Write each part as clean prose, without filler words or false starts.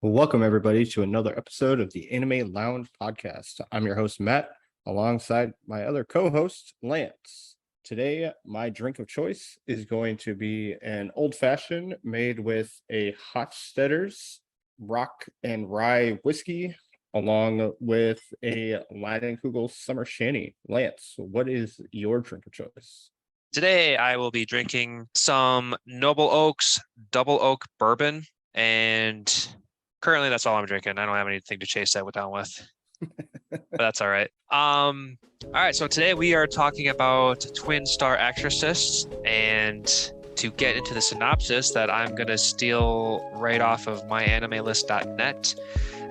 Welcome, everybody, to another episode of the Anime Lounge podcast. I'm your host, Matt, alongside my other co host, Lance. Today, my drink of choice is going to be an old fashioned made with a Hochstaders rock and rye whiskey, along with a Leinenkugel summer shandy. Lance, what is your drink of choice? Today, I will be drinking some Noble Oak's Double Oak Bourbon, and currently that's all I'm drinking. I don't have anything to chase that down with, but that's all right. All right, so today we are talking about Twin Star Exorcists, and to get into the synopsis that I'm going to steal right off of myanimelist.net,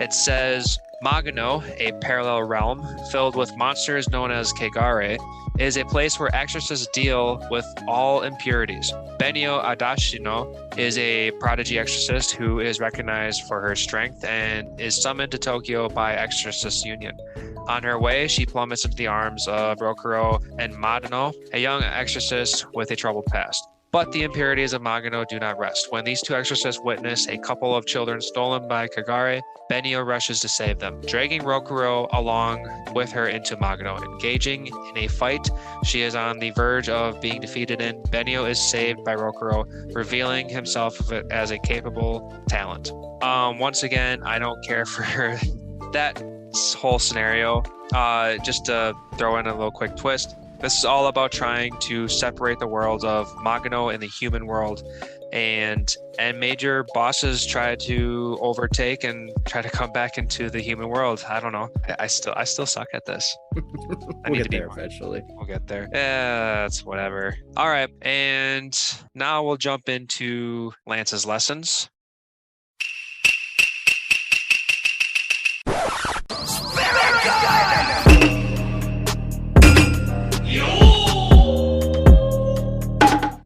it says Magano, a parallel realm filled with monsters known as Kegare, is a place where exorcists deal with all impurities. Benio Adashino is a prodigy exorcist who is recognized for her strength and is summoned to Tokyo by Exorcist Union. On her way, she plummets into the arms of Rokuro and Madano, a young exorcist with a troubled past. But the impurities of Magano do not rest. When these two exorcists witness a couple of children stolen by Kagare, Benio rushes to save them, dragging Rokuro along with her into Magano. Engaging in a fight she is on the verge of being defeated in, Benio is saved by Rokuro, revealing himself as a capable talent. Once again, I don't care for that whole scenario. Just to throw in a little quick twist, this is all about trying to separate the worlds of Magano and the human world, and major bosses try to overtake and try to come back into the human world. I don't know. I still suck at this. We'll get there eventually. We'll get there. Yeah, it's whatever. All right, and now we'll jump into Lance's lessons.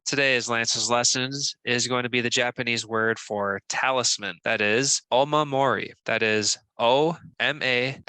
Today's Lance's lessons is going to be the Japanese word for talisman. That is omamori. That is Omamori.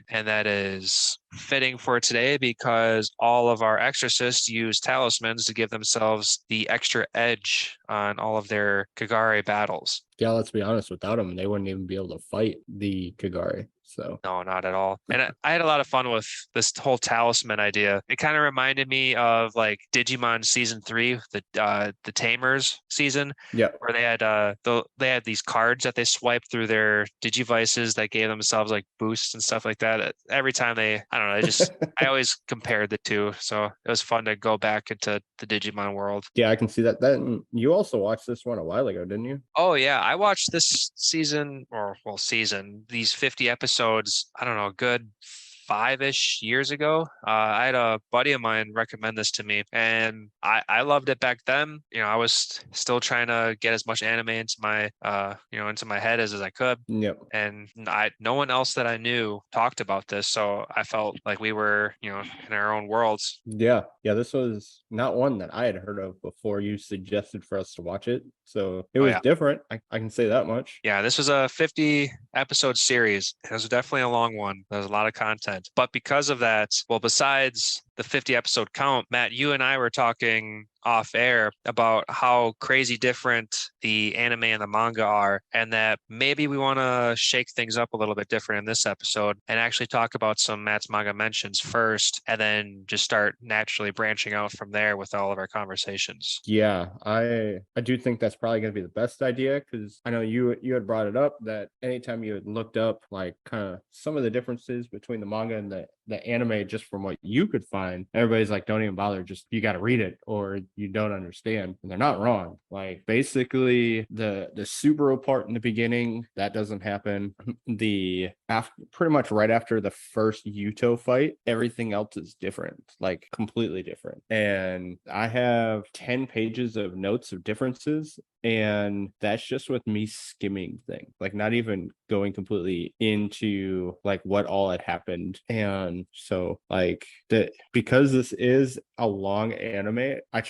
And that is fitting for today because all of our exorcists use talismans to give themselves the extra edge on all of their Kagare battles. Yeah, let's be honest, without them, they wouldn't even be able to fight the Kagare. So no, not at all. And I had a lot of fun with this whole talisman idea. It kind of reminded me of like Digimon season 3, the Tamers season, where they had these cards that they swiped through their Digivices that gave themselves like boosts and stuff like that. Every time I don't know, I always compared the two, so it was fun to go back into the Digimon world. Yeah, I can see that. Then you also watched this one a while ago, didn't you? Oh yeah, I watched this these 50 episodes. I don't know, good 5-ish years ago. I had a buddy of mine recommend this to me, and I loved it back then. I was still trying to get as much anime into my into my head as I could. Yep. And no one else that I knew talked about this, so I felt like we were in our own worlds. Yeah, this was not one that I had heard of before you suggested for us to watch it, so it was different. I can say that much. Yeah, this was a 50 episode series. It was definitely a long one. There was a lot of content. But because of that, well, besides the 50 episode count, Matt, you and I were talking off air about how crazy different the anime and the manga are, and that maybe we want to shake things up a little bit different in this episode and actually talk about some Matt's manga mentions first, and then just start naturally branching out from there with all of our conversations. Yeah, I do think that's probably going to be the best idea, because I know you had brought it up that anytime you had looked up like kind of some of the differences between the manga and the anime, just from what you could find, everybody's like, don't even bother, just you got to read it or you don't understand. And they're not wrong. Like basically the Subaru part in the beginning, that doesn't happen. Pretty much right after the first Yuto fight, everything else is different, like completely different. And I have 10 pages of notes of differences, and that's just with me skimming things, like not even going completely into like what all had happened. And so like because this is a long anime, I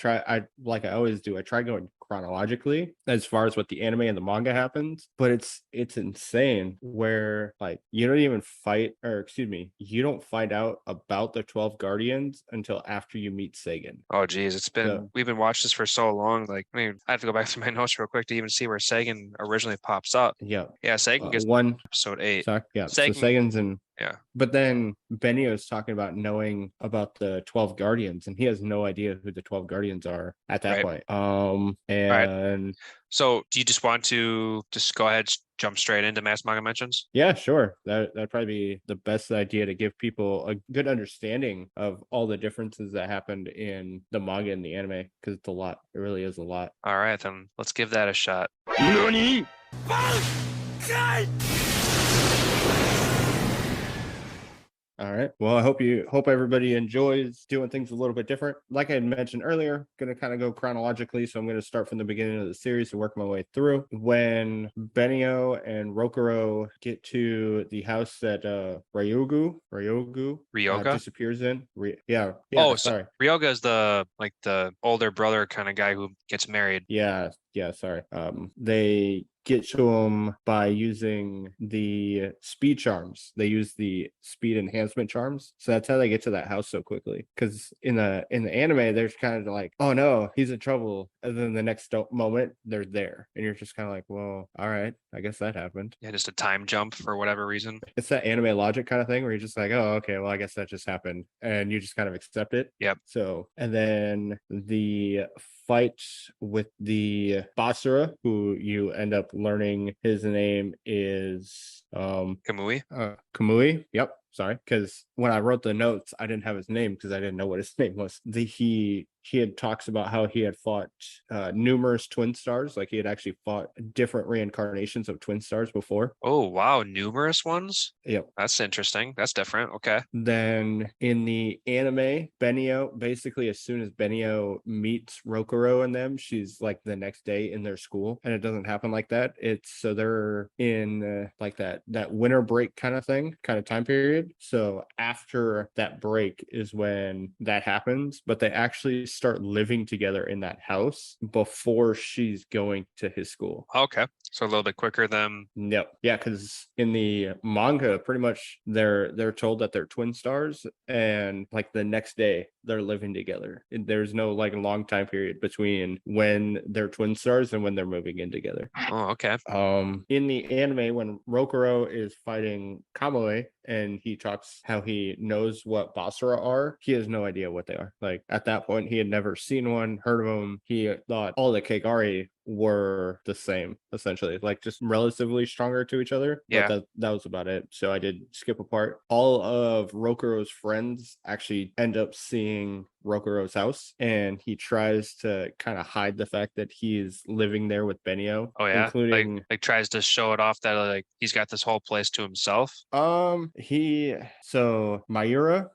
always do, I try going chronologically as far as what the anime and the manga happens, but it's insane where like you don't even fight, or excuse me, you don't find out about the 12 guardians until after you meet Sagan. Oh geez, So we've been watching this for so long. Like, I mean, I have to go back through my notes real quick to even see where Sagan originally pops up. yeah, Yeah, Sagan gets one episode 8. sorry, yeah. So Sagan, Sagan's in. yeah, But then Benio is talking about knowing about the 12 guardians, and he has no idea who the 12 guardians are at that right. point. All right. And So, do you just want to just go ahead, jump straight into mass manga mentions? yeah, sure. That'd probably be the best idea to give people a good understanding of all the differences that happened in the manga and the anime, because it's a lot. It really is a lot. All right, then let's give that a shot. NANI?! All right. Well, I hope everybody enjoys doing things a little bit different. Like I had mentioned earlier, going to kind of go chronologically. So I'm going to start from the beginning of the series and work my way through. When Benio and Rokuro get to the house that Ryoga? disappears in. Yeah. Oh, Sorry. Ryoga is the older brother kind of guy who gets married. Yeah. Sorry. They get to him by using the speed charms. They use the speed enhancement charms, so that's how they get to that house so quickly. Because in the anime, they're kind of like, oh no, he's in trouble, and then the next moment they're there, and you're just kind of like, well, all right, I guess that happened. Yeah, just a time jump for whatever reason. It's that anime logic kind of thing where you're just like, oh, okay, well, I guess that just happened, and you just kind of accept it. Yep. So, and then the fight with the Basura, who you end up learning his name is Kamui. Kamui. Yep. Sorry, because when I wrote the notes, I didn't have his name because I didn't know what his name was. He had talks about how he had fought numerous twin stars, like he had actually fought different reincarnations of twin stars before. Oh wow, numerous ones. Yep. That's interesting. That's different. Okay. Then in the anime, Benio, basically as soon as Benio meets Rokuro and them, she's like the next day in their school, and it doesn't happen like that. It's so they're in like that winter break kind of thing, kind of time period. So after that break is when that happens, but they actually start living together in that house before she's going to his school. Okay. So a little bit quicker than. No. Yeah, because in the manga, pretty much they're told that they're twin stars, and like the next day they're living together. There's no like long time period between when they're twin stars and when they're moving in together. Oh, okay. In the anime, when Rokuro is fighting Kamui and he talks how he knows what Basara are, he has no idea what they are. Like at that point, he had never seen one, heard of them. He thought all the Kegari were the same, essentially, like just relatively stronger to each other. Yeah. But that was about it. So I did skip a part. All of Rokuro's friends actually end up seeing Rokuro's house, and he tries to kind of hide the fact that he's living there with Benio. Oh yeah. Including like tries to show it off that like he's got this whole place to himself. Myra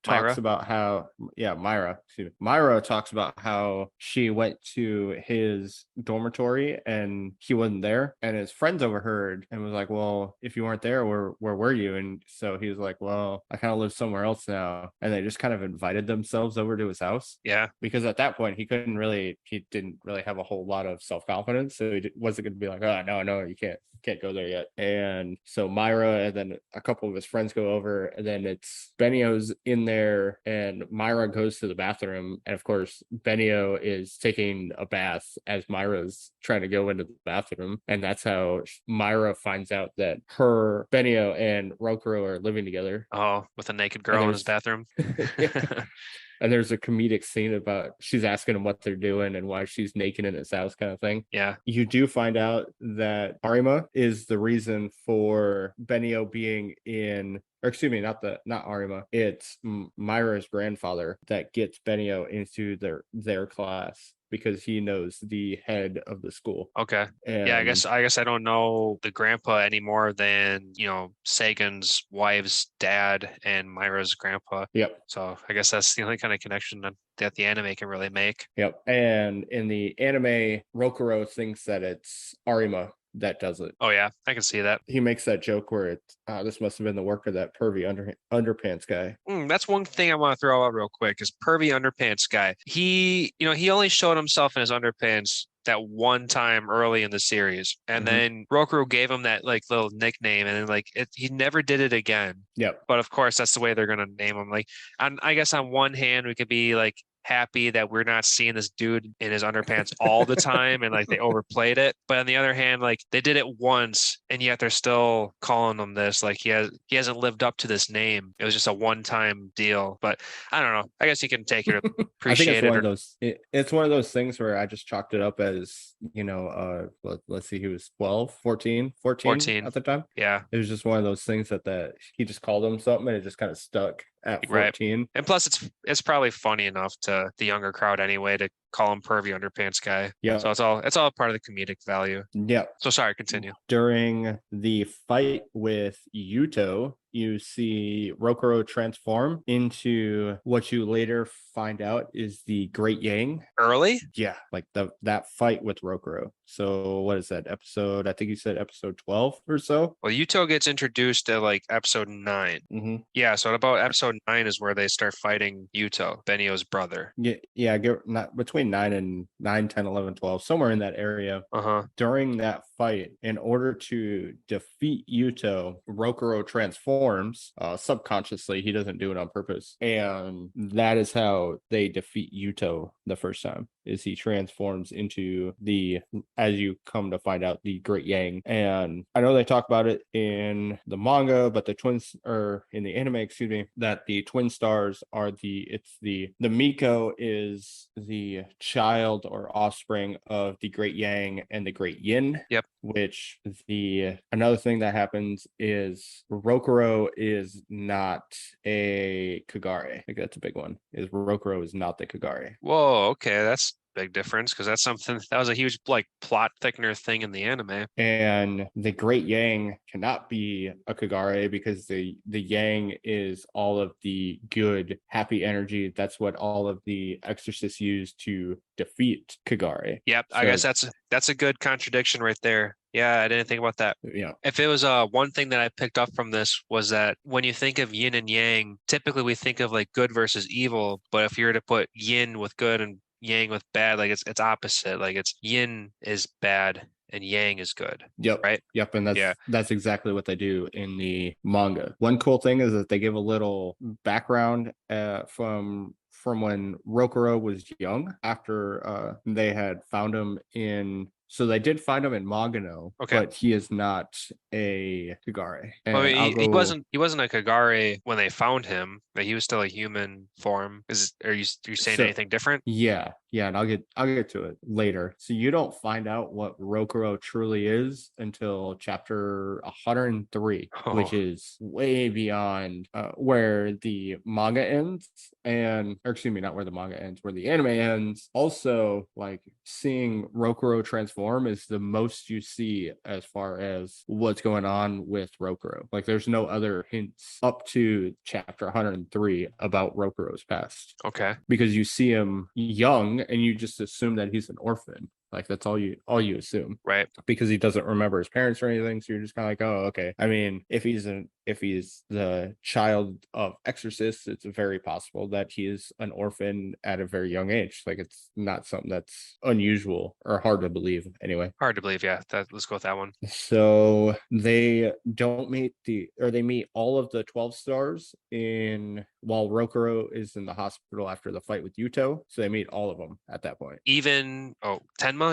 talks Myra? about how Myra, excuse me. Myra talks about how she went to his dormitory and he wasn't there, and his friends overheard and was like, well, if you weren't there, where were you? And so he was like, well, I kind of live somewhere else now, and they just kind of invited themselves over to his house. Yeah. Because at that point he didn't really have a whole lot of self-confidence, so he wasn't going to be like, oh no, you can't go there yet. And so Myra and then a couple of his friends go over, and then it's Benio's in there, and Myra goes to the bathroom, and of course Benio is taking a bath as Myra's trying to go into the bathroom, and that's how Myra finds out that Benio and Rokuro are living together. Oh, with a naked girl in his bathroom. And there's a comedic scene about she's asking him what they're doing and why she's naked in his house, kind of thing. Yeah. You do find out that Arima is the reason for Benio being in, or excuse me, not Arima. It's Myra's grandfather that gets Benio into their class, because he knows the head of the school. Okay. Yeah, I guess I don't know the grandpa any more than, Sagan's wife's dad and Myra's grandpa. Yep. So I guess that's the only kind of connection that the anime can really make. Yep. And in the anime, Rokuro thinks that it's Arima that does it. Oh yeah, I can see that. He makes that joke where it's this must have been the work of that pervy underpants guy. That's one thing I want to throw out real quick is pervy underpants guy. He only showed himself in his underpants that one time early in the series, and Mhm. then Rokuro gave him that like little nickname, and then like he never did it again. Yep. But of course, that's the way they're gonna name him. Like, I guess on one hand, we could be like happy that we're not seeing this dude in his underpants all the time and like they overplayed it. But on the other hand, like they did it once and yet they're still calling him this. Like he hasn't lived up to this name. It was just a one-time deal. But I don't know. I guess you can take it or I think it's appreciate it one or of those. It's one of those things where I just chalked it up as, let's see, he was 12, 14 14. at the time. Yeah. It was just one of those things that he just called him something and it just kind of stuck at Right. 14. And plus it's probably funny enough to the younger crowd anyway to call him pervy underpants guy. Yeah. So it's all part of the comedic value. Yeah. So sorry, continue. During the fight with Yuto, you see Rokuro transform into what you later find out is the Great Yang. Early? Yeah, like that fight with Rokuro. So what is that episode? I think you said episode 12 or so. Well, Yuto gets introduced at like episode 9. Mm-hmm. Yeah, so about episode 9 is where they start fighting Yuto, Benio's brother. Yeah, not between 9, 10, 11, 12, somewhere in that area. Uh-huh. During that fight, in order to defeat Yuto, Rokuro transforms subconsciously. He doesn't do it on purpose. And that is how they defeat Yuto the first time, is he transforms into as you come to find out, the Great Yang. And I know they talk about it in the manga, but in the anime, excuse me, that the twin stars are the Miko is the child or offspring of the Great Yang and the Great Yin. Yep. Which another thing that happens is Rokuro is not a Kagare. I think that's a big one. Is Rokuro is not the Kagare. Whoa, okay, that's big difference because that's something that was a huge like plot thickener thing in the anime. And the Great Yang cannot be a Kagare because the Yang is all of the good, happy energy. That's what all of the Exorcists use to defeat Kagare. Yep, so, I guess that's a good contradiction right there. Yeah, I didn't think about that. Yeah. If it was one thing that I picked up from this was that when you think of yin and yang, typically we think of like good versus evil. But if you were to put yin with good and yang with bad, like it's opposite. Like it's yin is bad and yang is good. Yep. Right. Yep. And that's exactly what they do in the manga. One cool thing is that they give a little background from when Rokuro was young, after they had found him in. So they did find him in Magano, but he is not a Kagare. And well, he wasn't a Kagare when they found him, but he was still a human form. Are you saying anything different? Yeah, and I'll get to it later. So you don't find out what Rokuro truly is until chapter 103, which is way beyond where the manga ends, or excuse me, not where the manga ends, where the anime ends. Also, like seeing Rokuro transform is the most you see as far as what's going on with Rokuro. Like there's no other hints up to chapter 103 about Rokuro's past. Okay. Because you see him young and you just assume that he's an orphan. Like that's all you assume, right? Because he doesn't remember his parents or anything, so you're just kind of like, oh, okay. I mean, if he's the child of Exorcist, it's very possible that he is an orphan at a very young age. Like it's not something that's unusual or hard to believe. Anyway, hard to believe. Yeah, let's go with that one. So they meet all of the 12 stars while Rokuro is in the hospital after the fight with Yuto. So they meet all of them at that point. Even Tenma?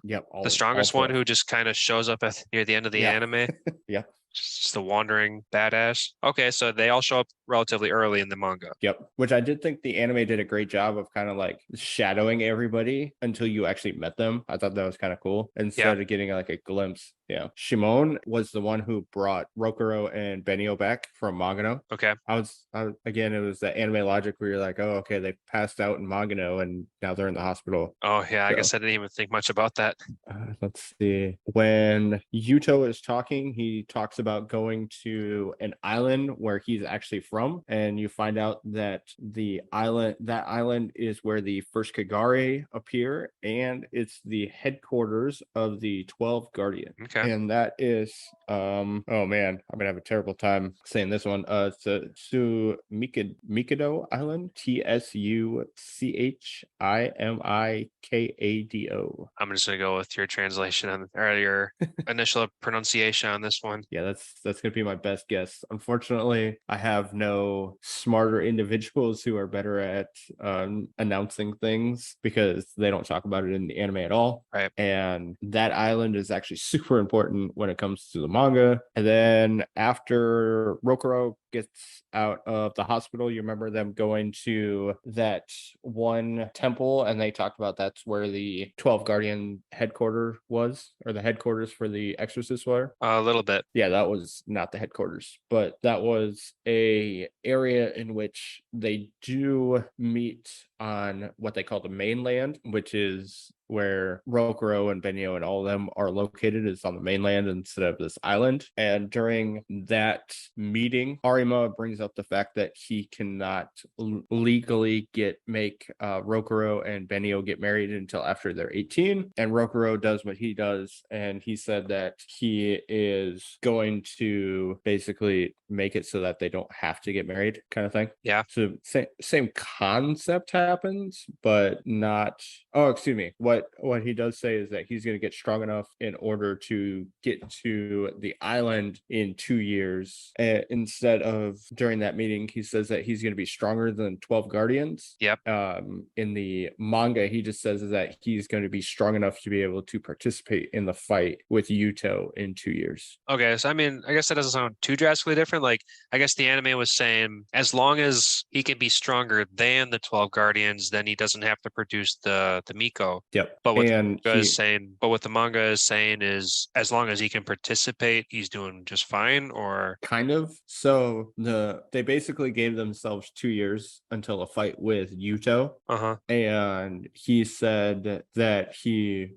Yep. The strongest one who just kind of shows up near the end of the anime. Yeah. Just the wandering badass. Okay, so they all show up relatively early in the manga. Yep. Which I did think the anime did a great job of kind of like shadowing everybody until you actually met them. I thought that was kind of cool. Instead of getting like a glimpse. Yeah. Shimon was the one who brought Rokuro and Benio back from Magano. Okay. Again, it was the anime logic where you're like, oh, okay, they passed out in Magano and now they're in the hospital. Oh, yeah. I guess I didn't even think much about that. Let's see. When Yuto is talking, he talks about going to an island where he's actually from, and you find out that that island is where the first Kagare appear, and it's the headquarters of the 12 Guardian. Okay. And that is oh man, I'm gonna have a terrible time saying this one. It's Mikado Island, Tsuchimikado. I'm just gonna go with your translation or your initial pronunciation on this one. Yeah, that's gonna be my best guess. Unfortunately, I have no smarter individuals who are better at announcing things because they don't talk about it in the anime at all. Right. And that island is actually super important when it comes to the manga. And then after Rokuro gets out of the hospital, you remember them going to that one temple, and they talked about that's where the 12 Guardian headquarters was, or the headquarters for the Exorcist were. A little bit. Yeah, that was not the headquarters, but that was a area in which they do meet on what they call the mainland, which is where Rokuro and Benio and all of them are located, is on the mainland instead of this island. And during that meeting, Arima brings up the fact that he cannot legally make Rokuro and Benio get married until after they're 18. And Rokuro does what he does, and he said that he is going to basically make it so that they don't have to get married, kind of thing. Yeah. So same concept happens, but not. Oh, excuse me. What he does say is that he's going to get strong enough in order to get to the island in 2 years. Instead of during that meeting, he says that he's going to be stronger than 12 Guardians. Yep. In the manga, he just says that he's going to be strong enough to be able to participate in the fight with Yuto in 2 years. Okay, so I mean, I guess that doesn't sound too drastically different. Like, I guess the anime was saying as long as he can be stronger than the 12 Guardians, then he doesn't have to produce the Miko. Yep. But what the manga is saying is as long as he can participate, he's doing just fine, or kind of. So they basically gave themselves 2 years until a fight with Yuto. And he said that he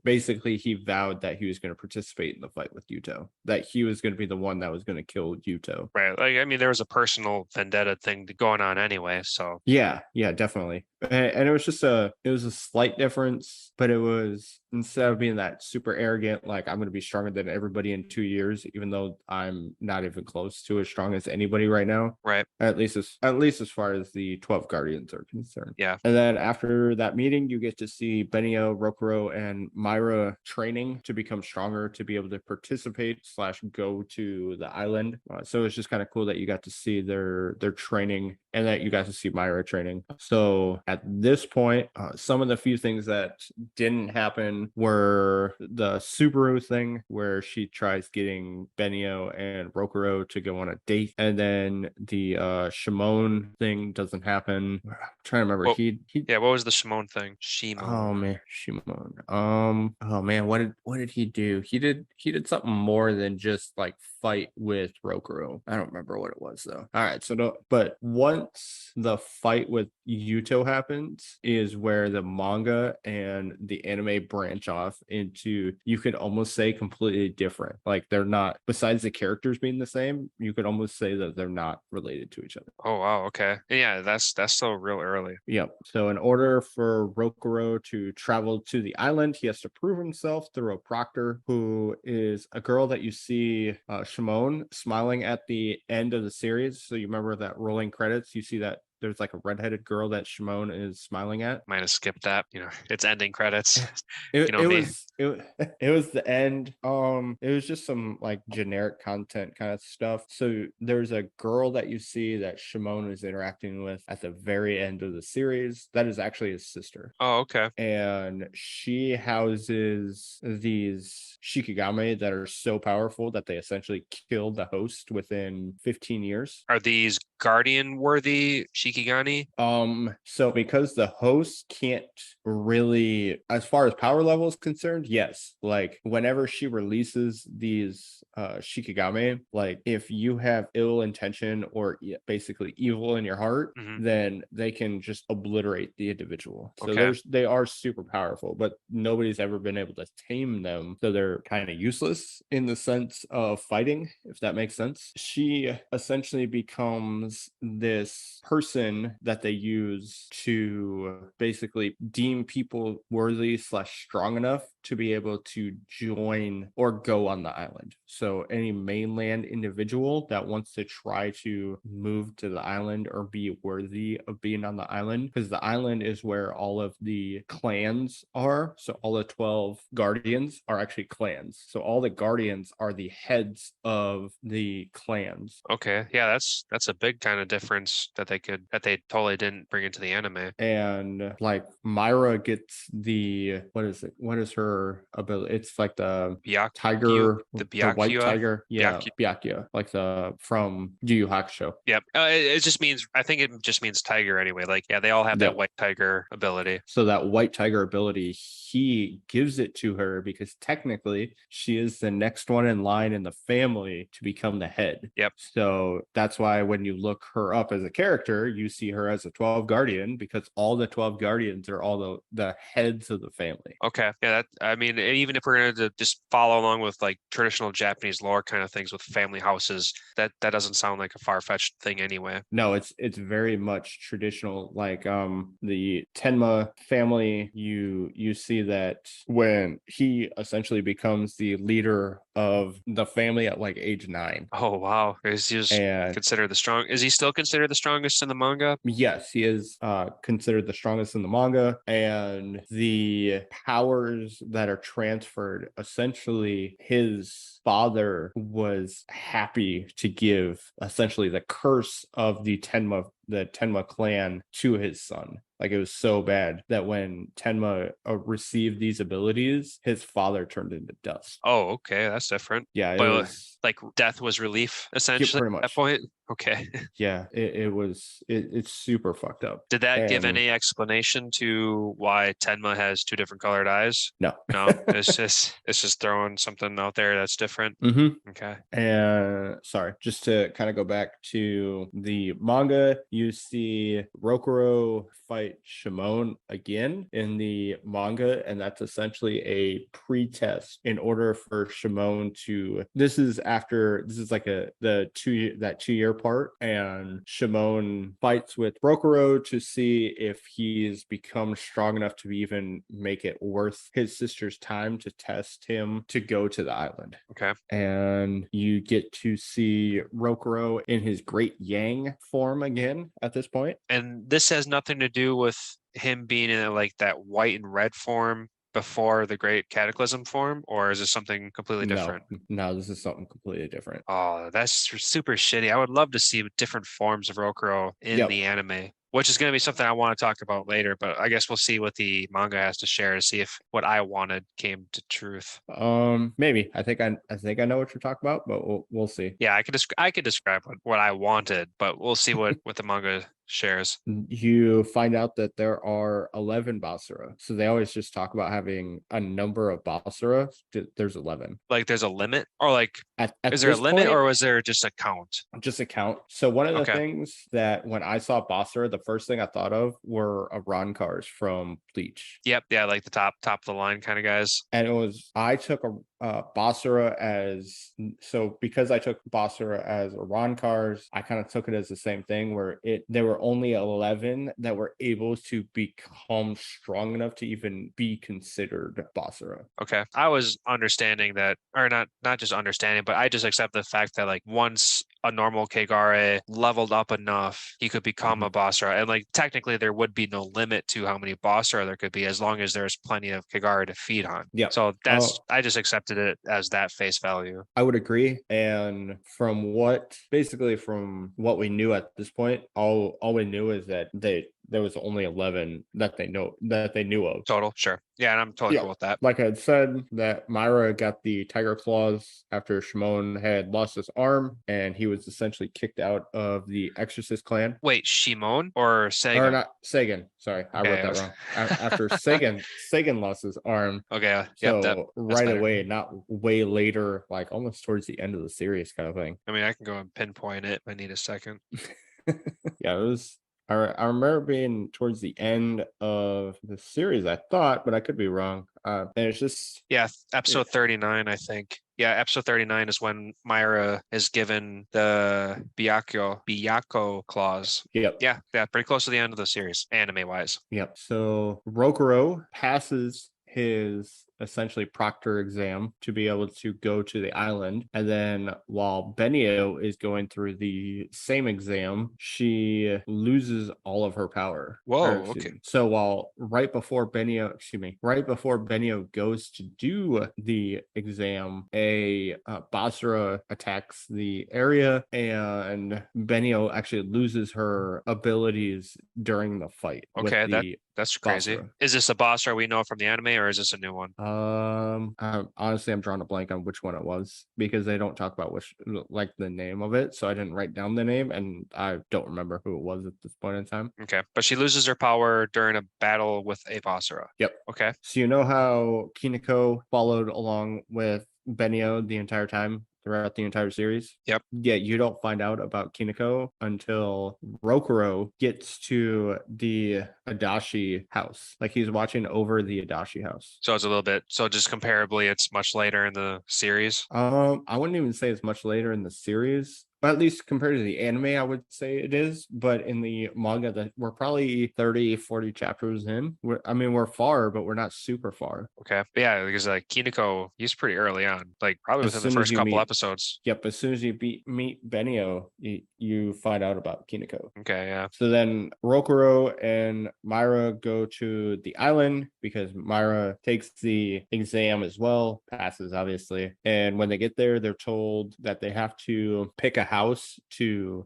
vowed that he was going to participate in the fight with Yuto, that he was going to be the one that was going to kill Yuto. Right. Like, I mean, there was a personal vendetta thing going on anyway, so yeah, definitely. And it was a slight difference, but it was, instead of being that super arrogant, like I'm going to be stronger than everybody in 2 years, even though I'm not even close to as strong as anybody right now. Right. At least as far as the 12 Guardians are concerned. Yeah. And then after that meeting, you get to see Benio, Rokuro, and Myra training to become stronger to be able to participate / go to the island. So it's just kind of cool that you got to see their training, and that you got to see Myra training. So at this point, some of the few things that didn't happen were the Subaru thing, where she tries getting Benio and Rokuro to go on a date, and then the Shimon thing doesn't happen. I'm trying to remember. What was the Shimon thing? Shimon. Oh man, Shimon. Oh man, what did he do? He did something more than just like fight with Rokuro. I don't remember what it was though. All right, but once the fight with Yuto happens is where the manga and the anime branch off into, you could almost say, completely different. Like, they're not, besides the characters being the same, you could almost say that they're not related to each other. Oh wow, okay. Yeah, that's still real early. Yep. So in order for Rokuro to travel to the island, he has to prove himself through a proctor, who is a girl that you see Shimon smiling at the end of the series. So you remember that rolling credits, you see that there's like a redheaded girl that Shimon is smiling at. Might have skipped that. It's ending credits. It was the end. It was just some like generic content kind of stuff. So there's a girl that you see that Shimon is interacting with at the very end of the series. That is actually his sister. Oh, okay. And she houses these Shikigami that are so powerful that they essentially killed the host within 15 years. Are these guardian worthy Shikigami? Shikigani? So because the host can't really, as far as power level is concerned, yes. Like whenever she releases these Shikigami, like if you have ill intention or basically evil in your heart, then they can just obliterate the individual. So they are super powerful, but nobody's ever been able to tame them. So they're kind of useless in the sense of fighting, if that makes sense. She essentially becomes this person that they use to basically deem people worthy slash strong enough to be able to join or go on the island. So any mainland individual that wants to try to move to the island or be worthy of being on the island, because the island is where all of the clans are. So all the 12 guardians are actually clans. So all the guardians are the heads of the clans. Okay. Yeah, that's a big kind of difference that they totally didn't bring into the anime. And like Myra gets what is her ability? It's like the tiger, the white tiger. Yeah, Byakuya, like from Yu Yu Hakusho. Yep. It just means, I think it just means tiger anyway. Like, yeah, they all have that white tiger ability. So that white tiger ability, he gives it to her because technically she is the next one in line in the family to become the head. Yep. So that's why when you look her up as a character, you see her as a 12 guardian, because all the 12 guardians are all the heads of the family. Okay. Yeah, I mean, even if we're going to just follow along with like traditional Japanese lore kind of things with family houses, that doesn't sound like a far-fetched thing anyway. No, it's very much traditional. Like the Tenma family, you see that when he essentially becomes the leader of the family at like age 9. Oh wow. Is he considered is he still considered the strongest in the manga? Yes, he is considered the strongest in the manga, and the powers that are transferred, essentially his father was happy to give essentially the curse of the Tenma clan to his son. Like it was so bad that when Tenma received these abilities, his father turned into dust. Oh, okay, that's different. Yeah, but was like death was relief essentially pretty much. At that point. Okay. Yeah, it's super fucked up. Did that give any explanation to why Tenma has 2 different colored eyes? No. It's just throwing something out there that's different. Okay. And sorry, just to kind of go back to the manga, you see Rokuro fight Shimon again in the manga, and that's essentially a pre-test in order for Shimon to. This is like the 2-year part, and Shimon fights with Rokuro to see if he's become strong enough to even make it worth his sister's time to test him to go to the island. Okay. And you get to see Rokuro in his Great Yang form again at this point. And this has nothing to do with him being in like that white and red form before the Great Cataclysm form, or is this something completely different? No, this is something completely different. Oh, that's super shitty. I would love to see different forms of Rokuro in the anime, which is going to be something I want to talk about later, but I guess we'll see what the manga has to share to see if what I wanted came to truth. Maybe. I think I know what you're talking about, but we'll see. Yeah, I could describe what I wanted, but we'll see what the manga shares. You find out that there are 11 Basara. So they always just talk about having a number of Basara. There's 11. Like there's a limit, or like is there a limit point, or was there just a count? Just a count. So one of the things that when I saw Basara, the first thing I thought of were Arankars from Bleach. Yep. Yeah, like the top of the line kind of guys. And I took Basara because I took Basara as Arankars, I kind of took it as the same thing where there were only 11 that were able to become strong enough to even be considered Basara. Okay. I was understanding that, or not just understanding, but I just accept the fact that like once a normal Kagare leveled up enough, he could become a Basara. And like technically there would be no limit to how many Basara there could be as long as there's plenty of Kagare to feed on. Yeah. So I just accepted it as that face value. I would agree. And from what we knew at this point, all we knew is that there was only 11 that they knew of. Total, sure. Yeah, and I'm totally cool with that. Like I had said, that Myra got the tiger claws after Shimon had lost his arm, and he was essentially kicked out of the Exorcist clan. Wait, Shimon or Or Sagan? not Sagan. Sorry, I wrote Okay, that wrong. After Sagan lost his arm. Okay, yep, So that's right better. away, not way later, like almost towards the end of the series, kind of thing. I mean, I can go and pinpoint it if I need a second. Yeah, it was. I remember being towards the end of the series, I thought, but I could be wrong. And it's just Yeah, episode 39, I think. Yeah, episode 39 is when Myra is given the Byakuo claws. Yep. Yeah, pretty close to the end of the series, anime-wise. Yep. So Rokuro passes his essentially proctor exam to be able to go to the island. And then while Benio is going through the same exam, she loses all of her power. Whoa, okay. So while right before Benio goes to do the exam, a Basra attacks the area, and Benio actually loses her abilities during the fight. Okay, that's crazy. Basra. Is this a boss we know from the anime, or is this a new one? Honestly, I'm drawing a blank on which one it was because they don't talk about like the name of it. So I didn't write down the name, and I don't remember who it was at this point in time. Okay, but she loses her power during a battle with a Basra. Yep. Okay. So you know how Kiniko followed along with Benio the entire time throughout the entire series? Yep. Yeah, you don't find out about Kiniko until Rokuro gets to the Adachi house. Like he's watching over the Adachi house. So it's a little bit, so just comparably, it's much later in the series. I wouldn't even say it's much later in the series. At least compared to the anime, I would say it is. But in the manga, that we're probably 30, 40 chapters in. We're far, but we're not super far. Okay. But yeah, because like Kiniko, he's pretty early on, like probably within the first couple episodes. Yep. As soon as you meet Benio, you find out about Kiniko. Okay. Yeah. So then Rokuro and Myra go to the island because Myra takes the exam as well, passes obviously. And when they get there, they're told that they have to pick a house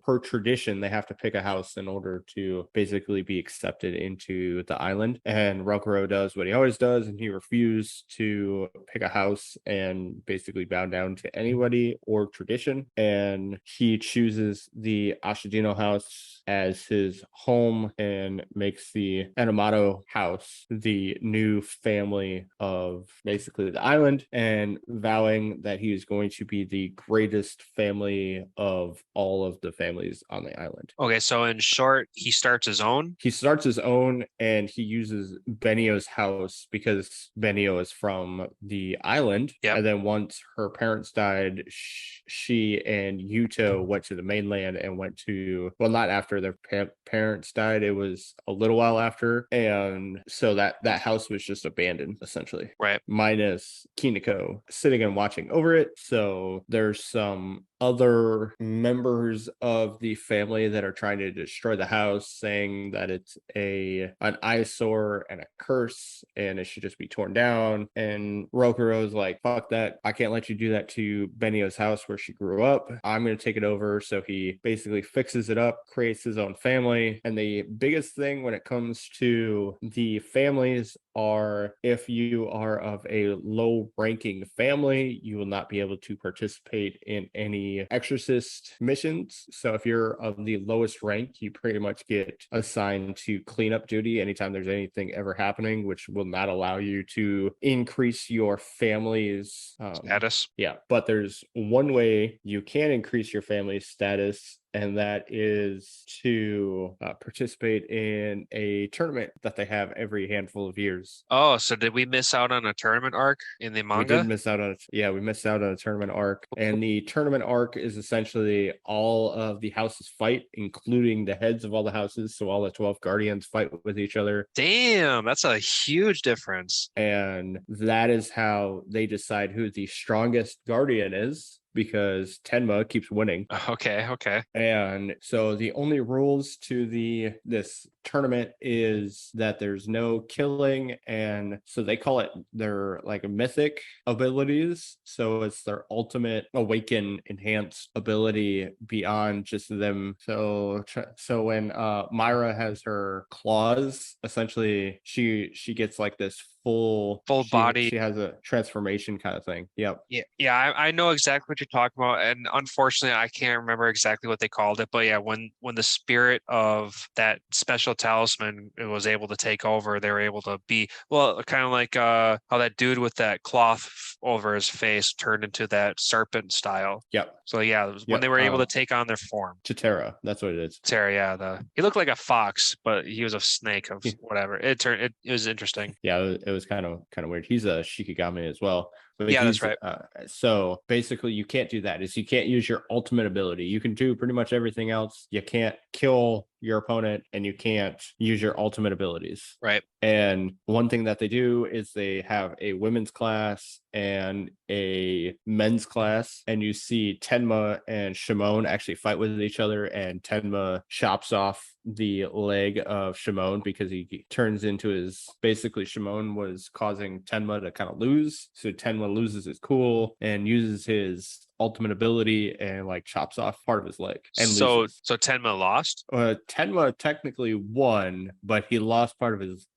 per tradition. They have to pick a house in order to basically be accepted into the island. And Rokuro does what he always does, and he refused to pick a house and basically bow down to anybody or tradition. And he chooses the Ashidino house as his home and makes the Enamato house the new family of basically the island, and vowing that he is going to be the greatest family of all of the families on the island. Okay, so in short, he starts his own? He starts his own, and he uses Benio's house because Benio is from the island. Yep. And then once her parents died, she and Yuto went to the mainland and went to, well, not after their parents died, it was a little while after. And so that house was just abandoned, essentially. Right. Minus Kiniko sitting and watching over it. So there's some other members of the family that are trying to destroy the house, saying that it's an eyesore and a curse and it should just be torn down. And Rokuro's like, fuck that, I can't let you do that to Benio's house where she grew up. I'm going to take it over. So he basically fixes it up, creates his own family. And the biggest thing when it comes to the families are, if you are of a low ranking family, you will not be able to participate in any Exorcist missions. So if you're of the lowest rank, you pretty much get assigned to cleanup duty anytime there's anything ever happening, which will not allow you to increase your family's status. Yeah, but there's one way you can increase your family's status, and that is to participate in a tournament that they have every handful of years. Oh, so did we miss out on a tournament arc in the manga? We did miss out on we missed out on a tournament arc. And the tournament arc is essentially all of the houses fight, including the heads of all the houses. So all the 12 guardians fight with each other. Damn, that's a huge difference. And that is how they decide who the strongest guardian is, because Tenma keeps winning. Okay. And so the only rules to this tournament is that there's no killing, and so they call it their like mythic abilities. So it's their ultimate awaken enhanced ability beyond just them. So when Myra has her claws, essentially she gets like this full body. she has a transformation kind of thing. Yep. Yeah, I know exactly what you're talking about, and unfortunately, I can't remember exactly what they called it. But yeah, when the spirit of that special talisman was able to take over, they were able to be well, kind of like how that dude with that cloth over his face turned into that serpent style. Yep. So yeah, it was when Yep. they were able to take on their form. Chitara, that's what it is. Terry, yeah, he looked like a fox, but he was a snake of whatever. It was interesting. Yeah, it was kind of weird. He's a Shikigami as well. But Yeah, he's that's right. so basically you can't do that. Is you can't use your ultimate ability. You can do pretty much everything else. You can't kill your opponent, and you can't use your ultimate abilities. Right. And one thing that they do is they have a women's class and a men's class, and you see Tenma and Shimon actually fight with each other, and Tenma chops off the leg of Shimon because he turns into his basically Shimon was causing Tenma to kind of lose. So Tenma loses his cool and uses his ultimate ability and like chops off part of his leg and loses. So Tenma lost? Tenma technically won, but he lost part of his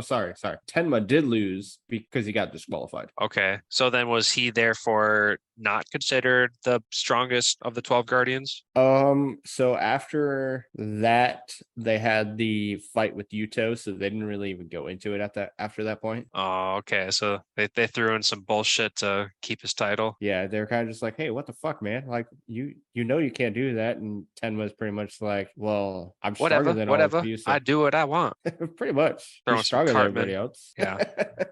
sorry. Tenma did lose because he got disqualified. Okay. So then was he therefore not considered the strongest of the 12 guardians? So after that, they had the fight with Yuto, so they didn't really even go into it after that point. Oh, okay. So they threw in some bullshit to keep his title. Yeah, they're kind of just like, hey, what the fuck, man? Like you know you can't do that. And Tenma's pretty much like, well, I'm stronger than all of you. So I do what I want. pretty much. Throwing You're stronger than everybody else. Yeah.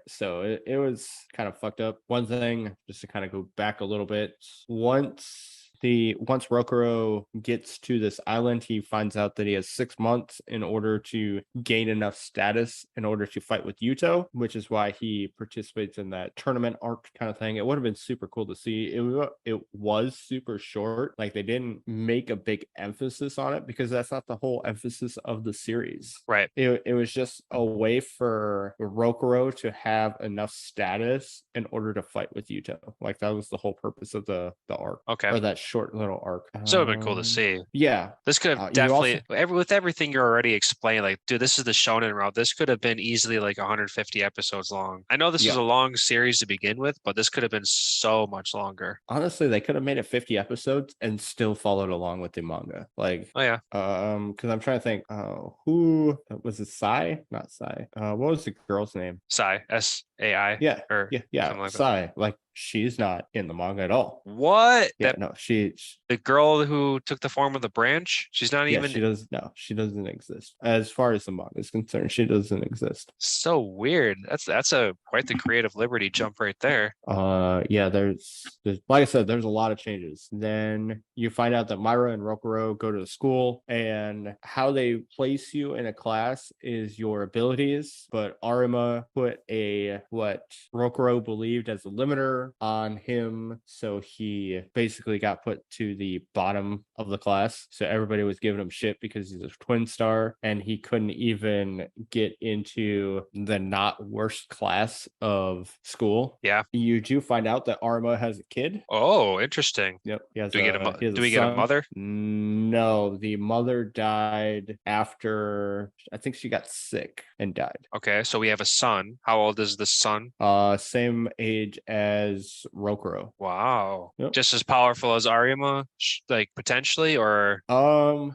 So it was kind of fucked up. One thing, just to kind of go back a little bit, once Rokuro gets to this island, he finds out that he has 6 months in order to gain enough status in order to fight with Yuto, which is why he participates in that tournament arc kind of thing. It would have been super cool to see. It was super short. Like they didn't make a big emphasis on it because that's not the whole emphasis of the series. Right. It was just a way for Rokuro to have enough status in order to fight with Yuto. Like that was the whole purpose of the arc. Okay. Or that short little arc. So it'd been cool to see. Yeah. This could have definitely with everything you're already explaining, like, dude, this is the shonen route. This could have been easily like 150 episodes long. I know this is a long series to begin with, but this could have been so much longer. Honestly, they could have made it 50 episodes and still followed along with the manga. Like, oh yeah. Because I'm trying to think, who was it? Sai? Not Sai. What was the girl's name? Sai. S-A-I. Yeah. Or yeah. Like Sai. That. Like she's not in the manga at all. What? Yeah, no, the girl who took the form of the branch, she's not even. She doesn't exist. As far as the manga is concerned, she doesn't exist. So weird. That's a quite the creative liberty jump right there. Yeah, there's like I said, there's a lot of changes. Then you find out that Myra and Rokuro go to the school, and how they place you in a class is your abilities, but Arima put what Rokuro believed as a limiter on him, so he basically got put to the bottom of the class. So everybody was giving him shit because he's a twin star and he couldn't even get into the not worst class of school. Yeah. You do find out that Arima has a kid. Oh, interesting. Yep. Do we get a mother? No, the mother died after, I think she got sick and died. Okay, so we have a son. How old is the son? Same age as Rokuro. Wow. Yep. Just as powerful as Arima, like potentially, or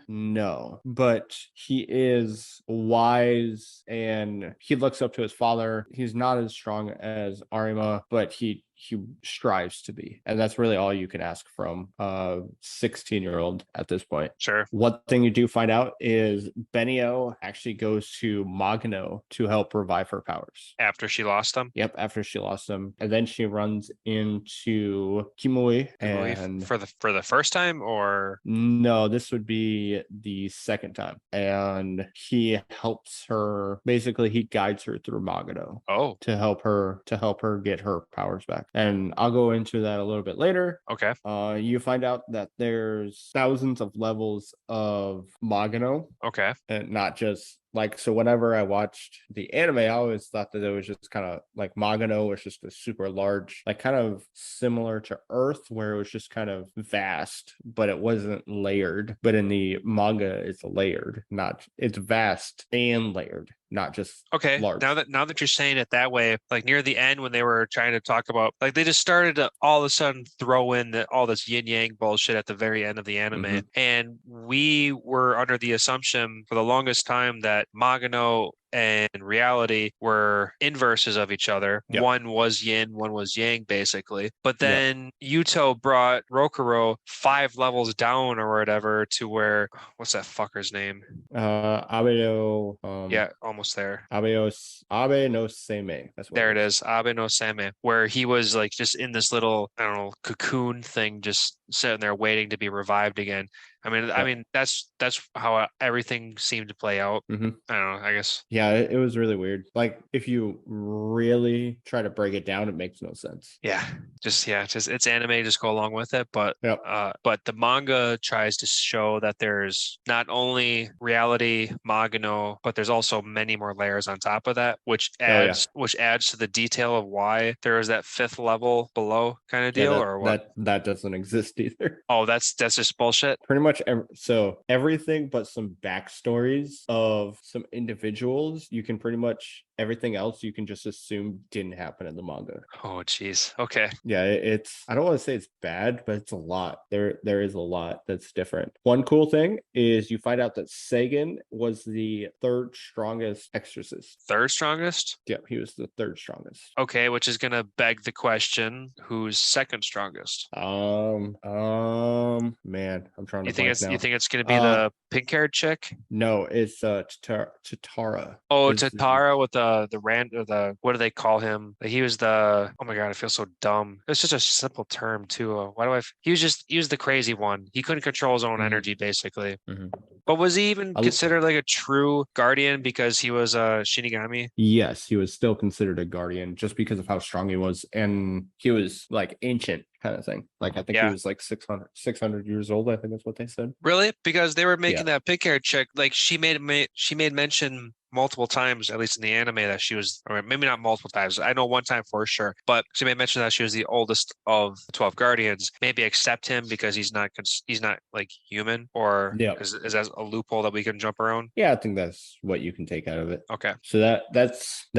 no, but he is wise and he looks up to his father. He's not as strong as Arima, but he strives to be, and that's really all you can ask from a 16-year-old at this point. Sure. One thing you do find out is Benio actually goes to Magano to help revive her powers after she lost them. Yep, after she lost them, and then she runs into Kimui and for the first time, or no, this would be the second time, and he helps her. Basically, he guides her through Magano. Oh, to help her get her powers back. And I'll go into that a little bit later. Okay. You find out that there's thousands of levels of Magano. Okay. And not just like, so whenever I watched the anime, I always thought that it was just kind of like Magano was just a super large, like kind of similar to Earth, where it was just kind of vast, but it wasn't layered. But in the manga, it's layered, not it's vast and layered, not just Okay, large. now that you're saying it that way, like near the end when they were trying to talk about, like they just started to all of a sudden throw in all this yin yang bullshit at the very end of the anime, Mhm. and we were under the assumption for the longest time that Magano and reality were inverses of each other. Yep. One was yin, one was yang, basically. But Yep. then Yuto brought Rokuro 5 levels down or whatever to where, what's that fucker's name? Abeno, Yeah, almost there. Abe no Seimei. That's what There it it is. is, Abe no Same, where he was like just in this little, I don't know, cocoon thing, just sitting there waiting to be revived again. I Yep. mean that's how everything seemed to play out. Hmm. I don't know. I guess. Yeah, it was really weird. Like, if you really try to break it down, it makes no sense. Just it's anime, just go along with it. Yep. But the manga tries to show that there's not only reality Magano, but there's also many more layers on top of that, Oh yeah. which adds to the detail of why there is that fifth level below kind of Yeah, deal, or what? that doesn't exist either. Oh, that's just bullshit. Pretty much so everything but some backstories of some individuals, you can pretty much everything else you can just assume didn't happen in the manga. Oh, geez. Okay. Yeah, it's I don't want to say it's bad, but it's a lot. There is a lot that's different. One cool thing is you find out that Sagan was the third strongest exorcist. Third strongest? Yeah, he was the third strongest. Okay, which is gonna beg the question, who's second strongest? Man, I'm trying to You think blank it's you now. think it's gonna be the pink-haired chick? No, it's Chitara Oh, is the Tatara with the rand or the what do they call him? He was the oh my God, I feel so dumb. It's just a simple term too. Why do I? He was the crazy one. He couldn't control his own Mhm, energy basically. mhm. But was he even I- considered like a true guardian because he was a Shinigami? yes, he was still considered a guardian just because of how strong he was, and he was like ancient kind of thing. Like, I think he Yeah. was like 600 years old. I think that's what they said. Really? Because they were Yeah. making that pink-haired chick like she made mention multiple times, at least in the anime, that she was, or maybe not multiple times. I know one time for sure, but she made mention that she was the oldest of the 12 guardians. Maybe accept him because he's not like human, or Yeah. is that a loophole that we can jump around? Yeah, I think that's what you can take out of it. Okay. So that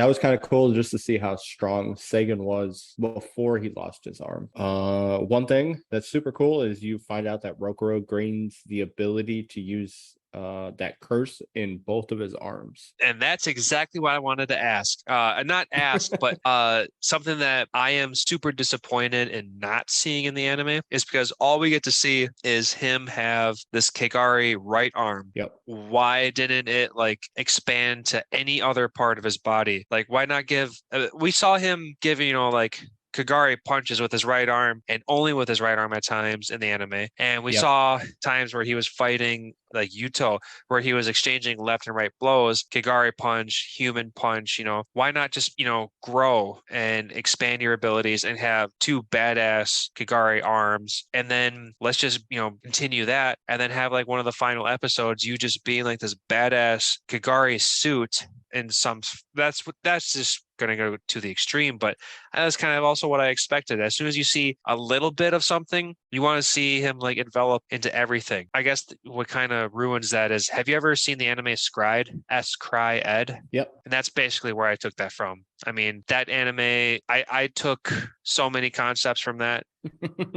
was kind of cool just to see how strong Sagan was before he lost his arm. One thing that's super cool is you find out that Rokuro gains the ability to use that curse in both of his arms. And that's exactly what I wanted to ask. Not ask, but something that I am super disappointed in not seeing in the anime is because all we get to see is him have this Kagari right arm. Yep. Why didn't it like expand to any other part of his body? Like, why not give? We saw him give, like Kagari punches with his right arm and only with his right arm at times in the anime. And we Yep. saw times where he was fighting like Yuto, where he was exchanging left and right blows, Kagari punch, human punch, why not just, grow and expand your abilities and have two badass Kagari arms? And then let's just, continue that and then have like one of the final episodes, you just being like this badass Kagari suit in some, that's just going to go to the extreme, but that's kind of also what I expected. As soon as you see a little bit of something, you want to see him like envelop into everything. I guess what kind of ruins that is, have you ever seen the anime Scried? S-Cry Ed? Yep. And that's basically where I took that from. I mean, that anime, I took so many concepts from that.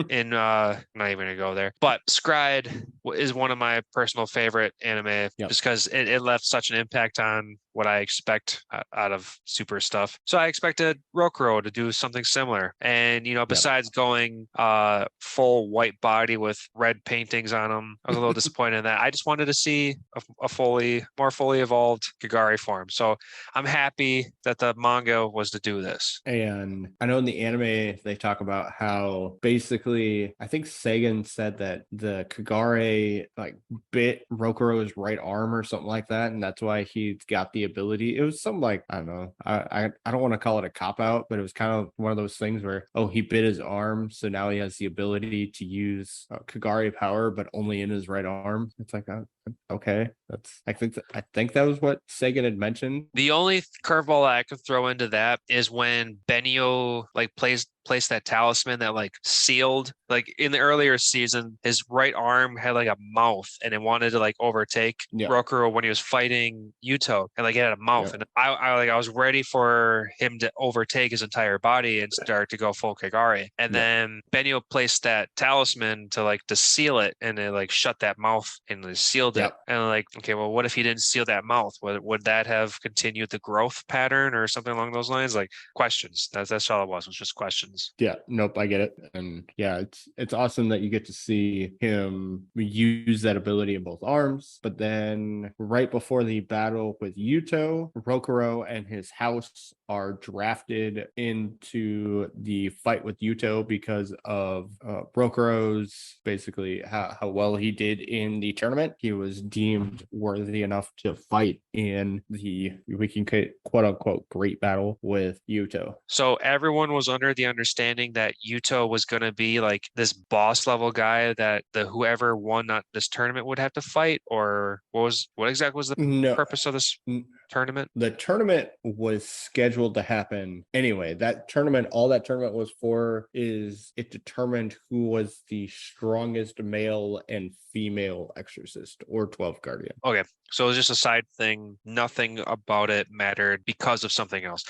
I'm not even gonna go there. But Scried is one of my personal favorite anime just because it left such an impact on what I expect out of super stuff. So I expected Rokuro to do something similar. And besides going full white body with red paintings on him, I was a little disappointed in that. I just wanted to see a more fully evolved Kagari form. So I'm happy that the manga was to do this. And I know in the anime they talk about how basically I think Sagan said that the Kagare like bit Rokuro's right arm or something like that, and that's why he got the ability. It was something like, I don't know. I don't want to call it a cop out, but it was kind of one of those things where, oh, he bit his arm, so now he has the ability to use Kagari power, but only in his right arm. It's like, Okay, that's I think that was what Sagan had mentioned. The only curveball I could throw into that is when Benio like placed that talisman that like sealed, like in the earlier season, his right arm had like a mouth and it wanted to like overtake Yeah, Rokuro when he was fighting Yuto, and like it had a mouth, yeah, and I was ready for him to overtake his entire body and start to go full Kagari, and yeah, then Benio placed that talisman to seal it, and it like shut that mouth and it sealed it, yeah. and like, okay, well, what if he didn't seal that mouth? Would that have continued the growth pattern or something along those lines? Like questions. That's all it was just questions. Yeah, nope, I get it. And yeah, it's awesome that you get to see him use that ability in both arms. But then right before the battle with Yuto, Rokuro and his house are drafted into the fight with Yuto because of Rokuro's basically how well he did in the tournament. He was deemed worthy enough to fight in the, we can quote unquote, great battle with Yuto. So everyone was under the understanding that Yuto was going to be like this boss level guy that the whoever won this tournament would have to fight, or what exactly was the No, purpose of this tournament? the tournament was scheduled to happen anyway. All that tournament was for is it determined who was the strongest male and female exorcist or 12 guardian. Okay, so it was just a side thing. Nothing about it mattered because of something else.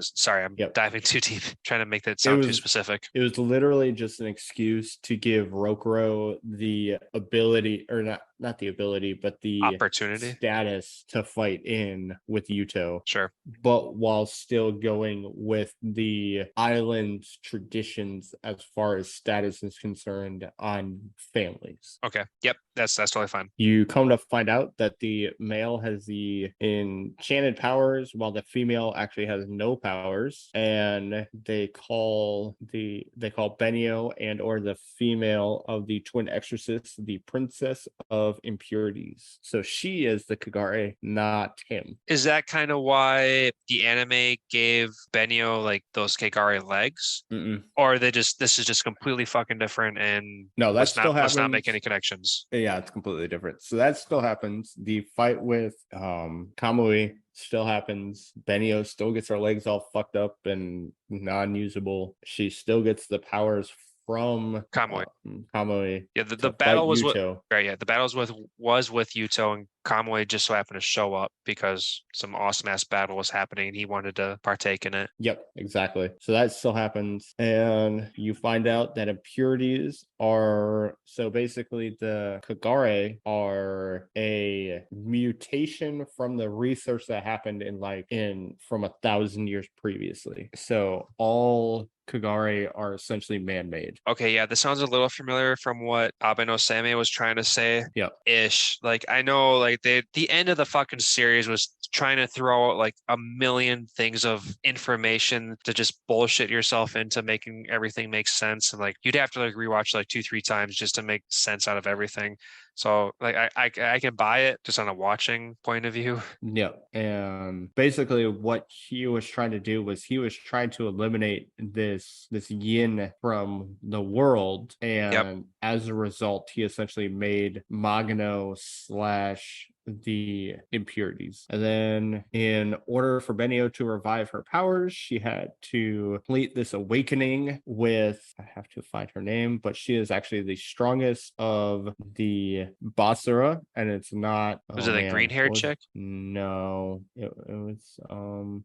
Sorry, I'm diving too deep, trying to make that sound too specific. It was literally just an excuse to give Rokuro the ability, or not the ability, but the opportunity status to fight in with Yuto. Sure. But while still going with the island's traditions as far as status is concerned on families. Okay. Yep. That's totally fine. You come to find out that the male has the enchanted powers while the female actually has no powers, and they call Benio and or the female of the twin exorcists the princess of impurities. So she is the Kagare, not him. Is that kind of why the anime gave Benio like those Kagare legs? Mm-mm. Or this is just completely fucking different, and no, that still happens. Let's not make any connections. Yeah, it's completely different. So that still happens. The fight with Kamui still happens. Benio still gets her legs all fucked up and non-usable. She still gets the powers from Kamui. Yeah, the battle was Yuto. The battles was with Yuto, and Kamui just so happened to show up because some awesome ass battle was happening and he wanted to partake in it. Yep, exactly. So that still happens. And you find out that impurities are, so basically the Kagare are a mutation from the research that happened from 1,000 years previously. So all Kagare are essentially man-made. Okay, yeah, this sounds a little familiar from what Abe no Seimei was trying to say. Yep. Ish. Like I know like the end of the fucking series was trying to throw out like a million things of information to just bullshit yourself into making everything make sense. And like you'd have to like rewatch like 2-3 times just to make sense out of everything. So like I can buy it just on a watching point of view. Yeah. And basically what he was trying to do was he was trying to eliminate this yin from the world. And as a result, he essentially made Magano / the impurities. And then in order for Benio to revive her powers, she had to complete this awakening with, I have to find her name, but she is actually the strongest of the Basara, and it's not, was it a green haired chick? No, it was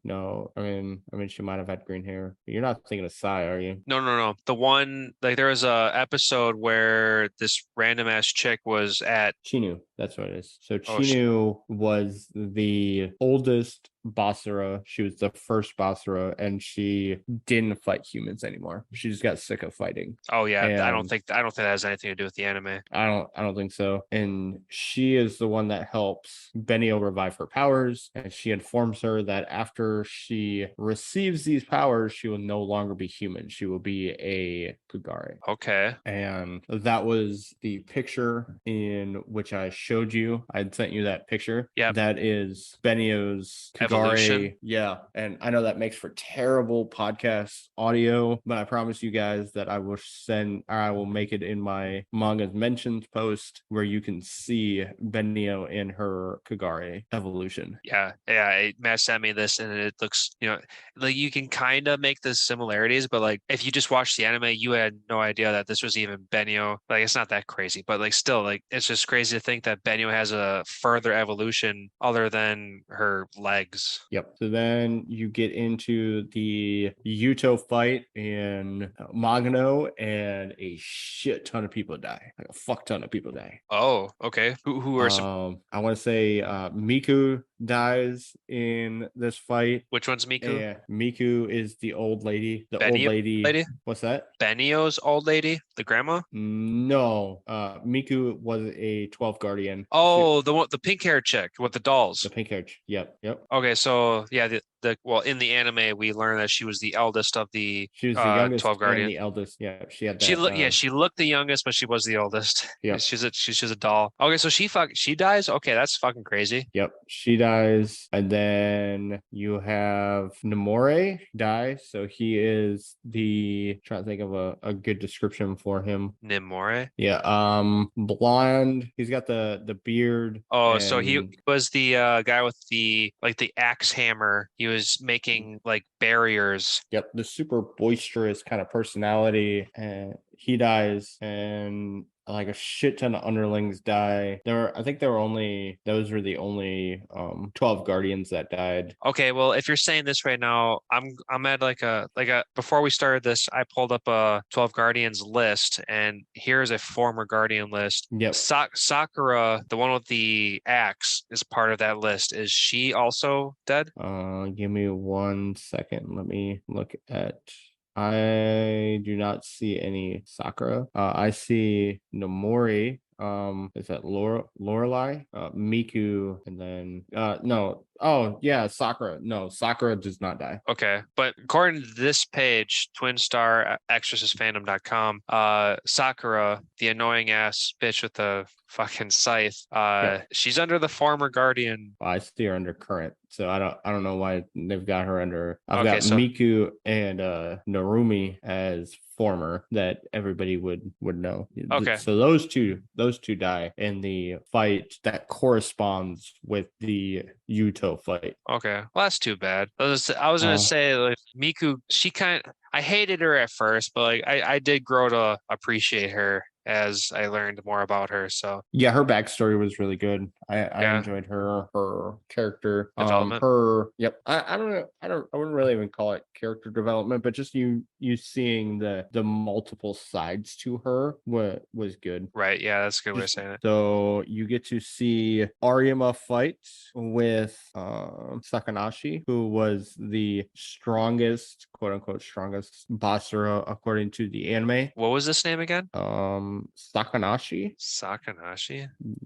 no, I mean she might have had green hair. You're not thinking of Sai, are you? No. The one, like there was a episode where this random ass chick was at Chinu. That's what it is. So Chinu was the oldest Basara. She was the first Basara, and she didn't fight humans anymore. She just got sick of fighting. Oh yeah, and I don't think that has anything to do with the anime. I don't think so. And she is the one that helps Benio revive her powers, and she informs her that after she receives these powers, she will no longer be human. She will be a Kagare. Okay. And that was the picture in which I showed you. I'd sent you that picture. Yeah. That is Benio's Kagare evolution. Yeah, and I know that makes for terrible podcast audio, but I promise you guys that I will make it in my manga's mentions post where you can see Benio in her Kagare evolution. Yeah, Matt sent me this, and it looks, like you can kind of make the similarities, but like if you just watched the anime, you had no idea that this was even Benio. Like it's not that crazy, but like still, like it's just crazy to think that Benio has a further evolution other than her legs. Yep. So then you get into the Yuto fight in Magano, and a shit ton of people die. Like a fuck ton of people die. Oh, okay. Who are some? I want to say Miku dies in this fight. Which one's Miku? And Miku is the old lady. The old Benio lady. lady? What's that? Benio's old lady, the grandma? No. Miku was a 12 guardian. Oh, the pink haired chick with the dolls. The pink haired. Yep. Okay, so yeah, well, in the anime we learned that she was the eldest of the She was the youngest 12 guardian. and the eldest. Yeah, she had that. She looked the youngest, but she was the oldest. Yeah, she's a doll. Okay, so she dies. Okay, that's fucking crazy. Yep, she dies, and then you have Namore die. So he is trying to think of a good description for him. Namore. Yeah, blonde. He's got the beard. Oh, so he was the guy with the axe hammer. He was making like barriers. Yep, the super boisterous kind of personality, and he dies, and like a shit ton of underlings die. Those were the only 12 guardians that died. Okay, well, if you're saying this right now, I'm at like a before we started this, I pulled up a 12 guardians list, and here's a former guardian list. Yep. Sakura, the one with the axe, is part of that list. Is she also dead? Give me 1 second. Let me look at. I do not see any Sakura. I see Nomori. Is that Lorelai? Miku, and then no. Oh yeah, Sakura. No, Sakura does not die. Okay, but according to this page, Twinstar ExorcistFandom.com, Sakura, the annoying ass bitch with the fucking scythe, she's under the former guardian. Well, I see her under current, so I don't know why they've got her under. I've got Miku and Narumi as former that everybody would know. Okay, so those two die in the fight that corresponds with the Yuto fight. Okay, well that's too bad. I was gonna say, like, Miku, I hated her at first, but like I did grow to appreciate her as I learned more about her. So yeah, her backstory was really good. I enjoyed her character development. I don't know. I wouldn't really even call it character development, but just you seeing the multiple sides to her was good. Right. Yeah, that's a good way of saying it. So you get to see Aryama fight with Sakanashi, who was the strongest, quote unquote, strongest Basara according to the anime. What was this name again? Sakanashi.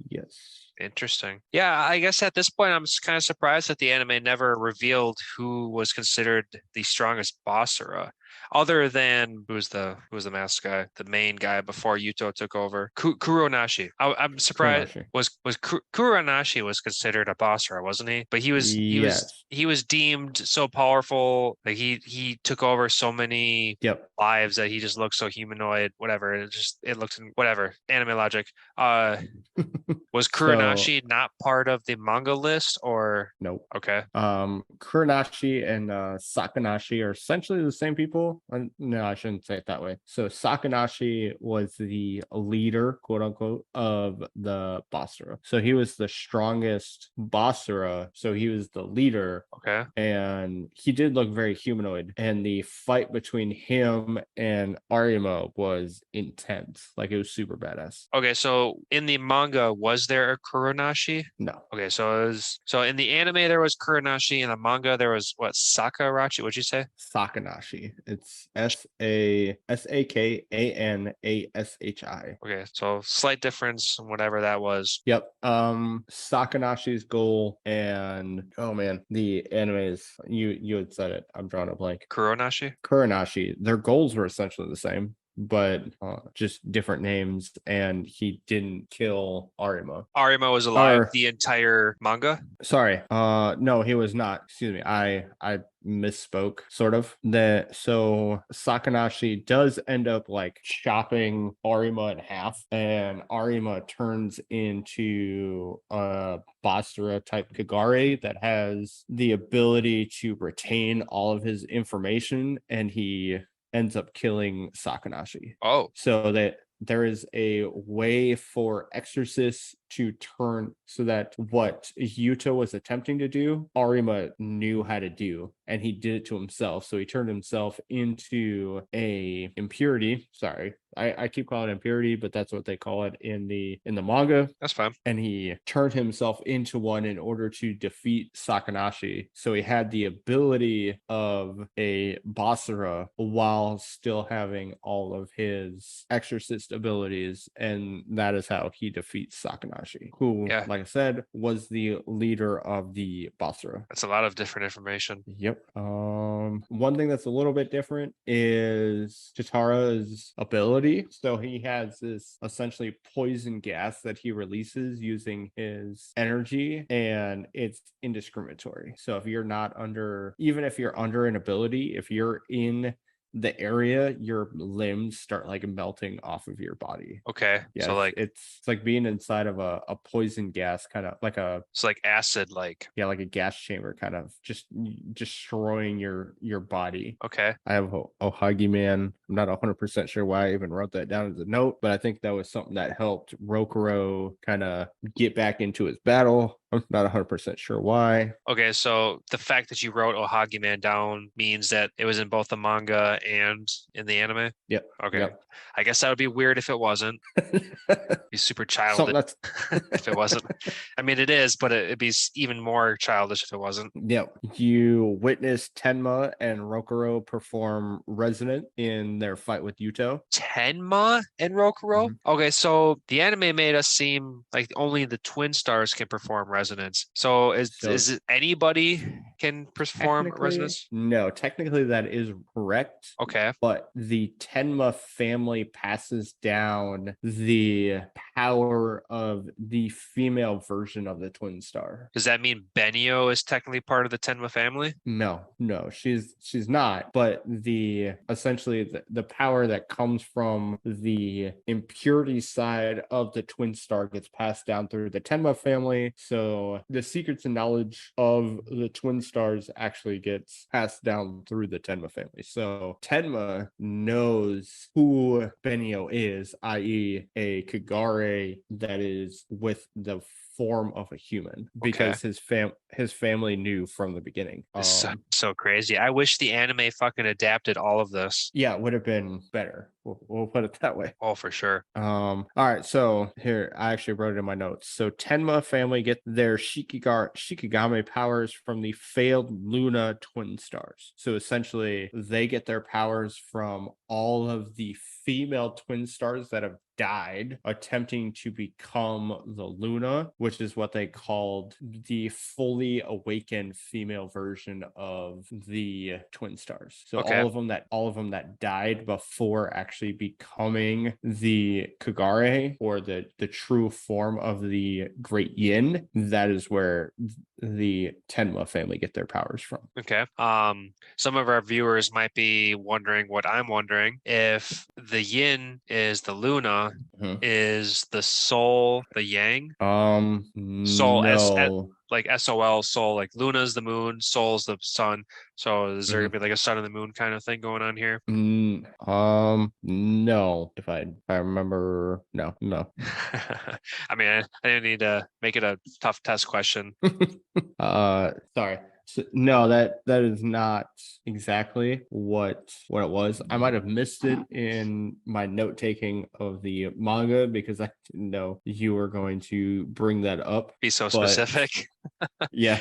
Yes. Interesting. Yeah, I guess at this point I'm kind of surprised that the anime never revealed who was considered the strongest Basara, other than who was the masked guy, the main guy before Yuto took over. Kuronashi. I'm surprised. Kuronashi was considered a Basara, wasn't he? But he was deemed so powerful. Like he took over so many lives that he just looked so humanoid. Whatever. It looked whatever. Anime logic. Was Kuronashi not part of the manga list, or nope? Okay. Kuronashi and Sakanashi are essentially the same people. No, I shouldn't say it that way. So Sakanashi was the leader, quote unquote, of the Basara. So he was the strongest Basara. So he was the leader. Okay. And he did look very humanoid. And the fight between him and Aryama was intense. Like it was super badass. Okay, so in the manga, was there a Kuronashi? No. Okay, so in the anime there was Kuronashi, in the manga there was what, Sakarachi? What'd you say? Sakanashi. It's Sakanaashi. Okay, so slight difference, whatever that was. Yep. Sakanashi's goal, and oh man, the anime is you had said it. I'm drawing a blank. Kuronashi. Their goals were essentially the same. but just different names, and he didn't kill Arima. Arima was alive Or the entire manga. sorry, no, he was not. Excuse me. I misspoke sort of. So Sakanashi does end up like chopping Arima in half, and Arima turns into a Basara type Kagare that has the ability to retain all of his information, and he ends up killing Sakanashi. Oh, So that there is a way for Exorcists to turn so that what Yuta was attempting to do, Arima knew how to do, and he did it to himself. So he turned himself into a impurity. Sorry, I keep calling it impurity, but that's what they call it in the manga. that's fine. And he turned himself into one in order to defeat Sakanashi. So he had the ability of a Basara while still having all of his exorcist abilities, and that is how he defeats Sakanashi, who, Yeah. like I said, was the leader of the Basara. That's a lot of different information. Yep. One thing that's a little bit different is Chitara's ability. So he has this essentially poison gas that he releases using his energy, and it's indiscriminatory. So if you're not under, even if you're under an ability, if you're in the area, your limbs start like melting off of your body. Okay. Yeah, So like it's like being inside of a poison gas, kind of like a acid, like. yeah, like a gas chamber, kind of just destroying your body. Okay. I have Ohagi Man. I'm not 100% sure why I even wrote that down as a note, but I think that was something that helped Rokuro kind of get back into his battle. I'm not 100% sure why. Okay, so the fact that you wrote Ohagi Man down means that it was in both the manga and in the anime? Yep. Okay. Yep. I guess that would be weird if it wasn't. Be super childish if it wasn't. I mean, it is, but it'd be even more childish if it wasn't. Yep. You witness Tenma and Rokuro perform Resonant in their fight with Yuto. Tenma and Rokuro? Okay, so the anime made us seem like only the twin stars can perform resonance. So is it anybody can perform resonance? No, technically that is correct. Okay. But the Tenma family passes down the power of the female version of the twin star. Does that mean Benio is technically part of the Tenma family? No, she's not. But essentially the power that comes from the impurity side of the twin star gets passed down through the Tenma family. So the secrets and knowledge of the twin stars actually gets passed down through the Tenma family. So Tenma knows who Benio is, i.e. a Kagare that is with the form of a human, because his family knew from the beginning. It's so crazy. I wish the anime fucking adapted all of this. Yeah, it would have been better. We'll put it that way. Oh, for sure. All right, so here I actually wrote it in my notes. So Tenma family get their Shikigami powers from the failed Luna twin stars. So essentially they get their powers from all of the female twin stars that have died attempting to become the Luna, which is what they called the fully awakened female version of the twin stars. So all of them that died before actually becoming the Kagare, or the true form of the Great Yin, that is where the Tenma family get their powers from. Okay. Some of our viewers might be wondering what I'm wondering. If the yin is the Luna, is the soul the yang? Soul, no. like SOL, soul, like Luna's the moon, soul's the sun. So is there gonna be like a sun and the moon kind of thing going on here? No. If I remember, no. I mean, I didn't need to make it a tough test question. Sorry. So, no, that is not exactly what it was. I might have missed it in my note taking of the manga because I didn't know you were going to bring that up. Be so specific. Yeah.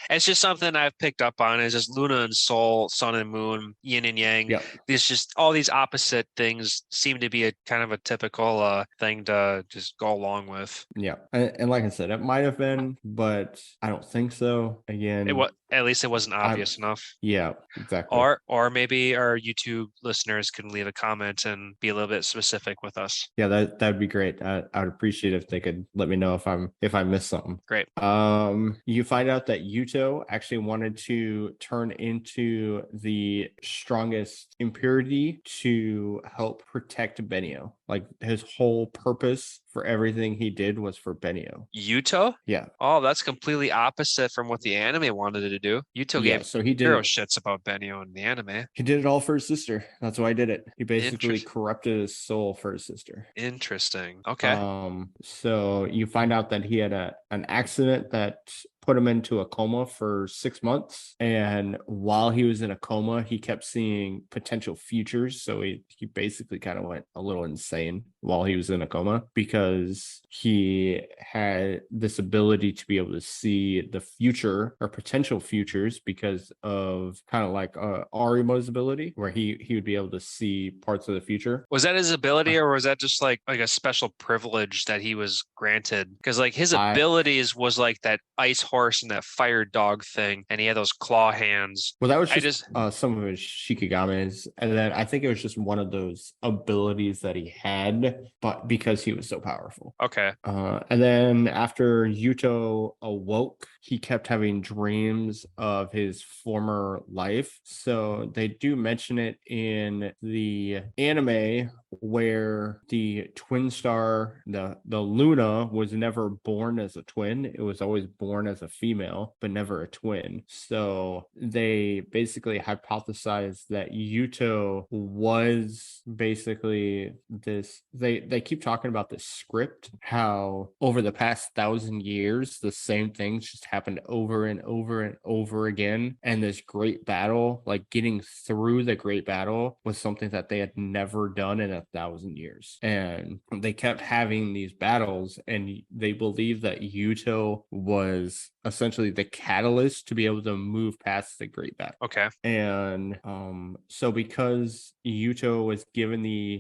It's just something I've picked up on. It's just Luna and Sol, Sun and Moon, Yin and Yang. Yep. These just all these opposite things seem to be a kind of a typical thing to just go along with. Yeah. And like I said, it might have been, but I don't think so. Again, At least it wasn't I'm obvious enough. yeah, exactly. Or maybe our YouTube listeners can leave a comment and be a little bit specific with us. Yeah, that'd be great. I would appreciate if they could let me know if I missed something. Great. You find out that Yuto actually wanted to turn into the strongest impurity to help protect Benio. Like his whole purpose for everything he did was for Benio. Yuto? Yeah. Oh, that's completely opposite from what the anime wanted to do. Yuto Yeah, gave so he did zero it. shits about Benio in the anime. He did it all for his sister. That's why he did it. He basically Interest- corrupted his soul for his sister. Interesting. Okay. So you find out that he had an accident that put him into a coma for 6 months, and while he was in a coma he kept seeing potential futures, so he basically kind of went a little insane while he was in a coma because he had this ability to be able to see the future or potential futures because of kind of like Arima's ability where he would be able to see parts of the future. Was that his ability, or was that just like a special privilege that he was granted? Because like his abilities was like that ice horse and that fire dog thing, and he had those claw hands. Well, that was just some of his Shikigami's, and then I think it was just one of those abilities that he had, but because he was so powerful. Okay. And then after Yuto awoke, he kept having dreams of his former life. So they do mention it in the anime where the twin star, the Luna, was never born as a twin. It was always born as a female, but never a twin. So they basically hypothesized that Yuto was basically this. They keep talking about this script, how over the past 1,000 years, the same things just happened over and over and over again. And this great battle, like getting through the great battle, was something that they had never done in 1,000 years. And they kept having these battles, and they believe that Yuto was essentially the catalyst to be able to move past the great battle. Okay. And so because Yuto was given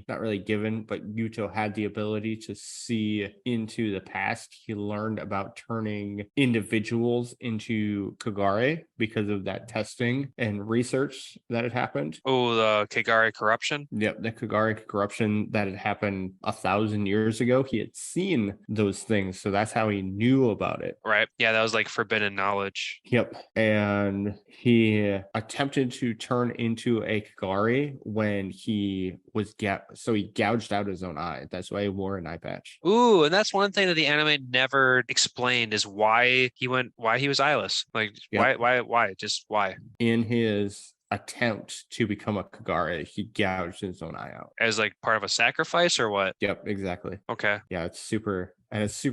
not really given, but Yuto had the ability to see into the past, he learned about turning individuals into Kagare because of that testing and research that had happened. Oh, the Kagare corruption? Yep, the Kagare corruption that had happened 1,000 years ago. He had seen those things, so that's how he knew about it. Right. Yeah, that was like forbidden knowledge. Yep. And he attempted to turn into a Kagare when he was so he gouged out his own eye. That's why he wore an eye patch. Ooh, and that's one thing that the anime never explained is why he was eyeless. Like Yep. why? Just why? In his attempt to become a Kagare, he gouged his own eye out. As like part of a sacrifice or what? Yep, exactly. Okay. Yeah, it's super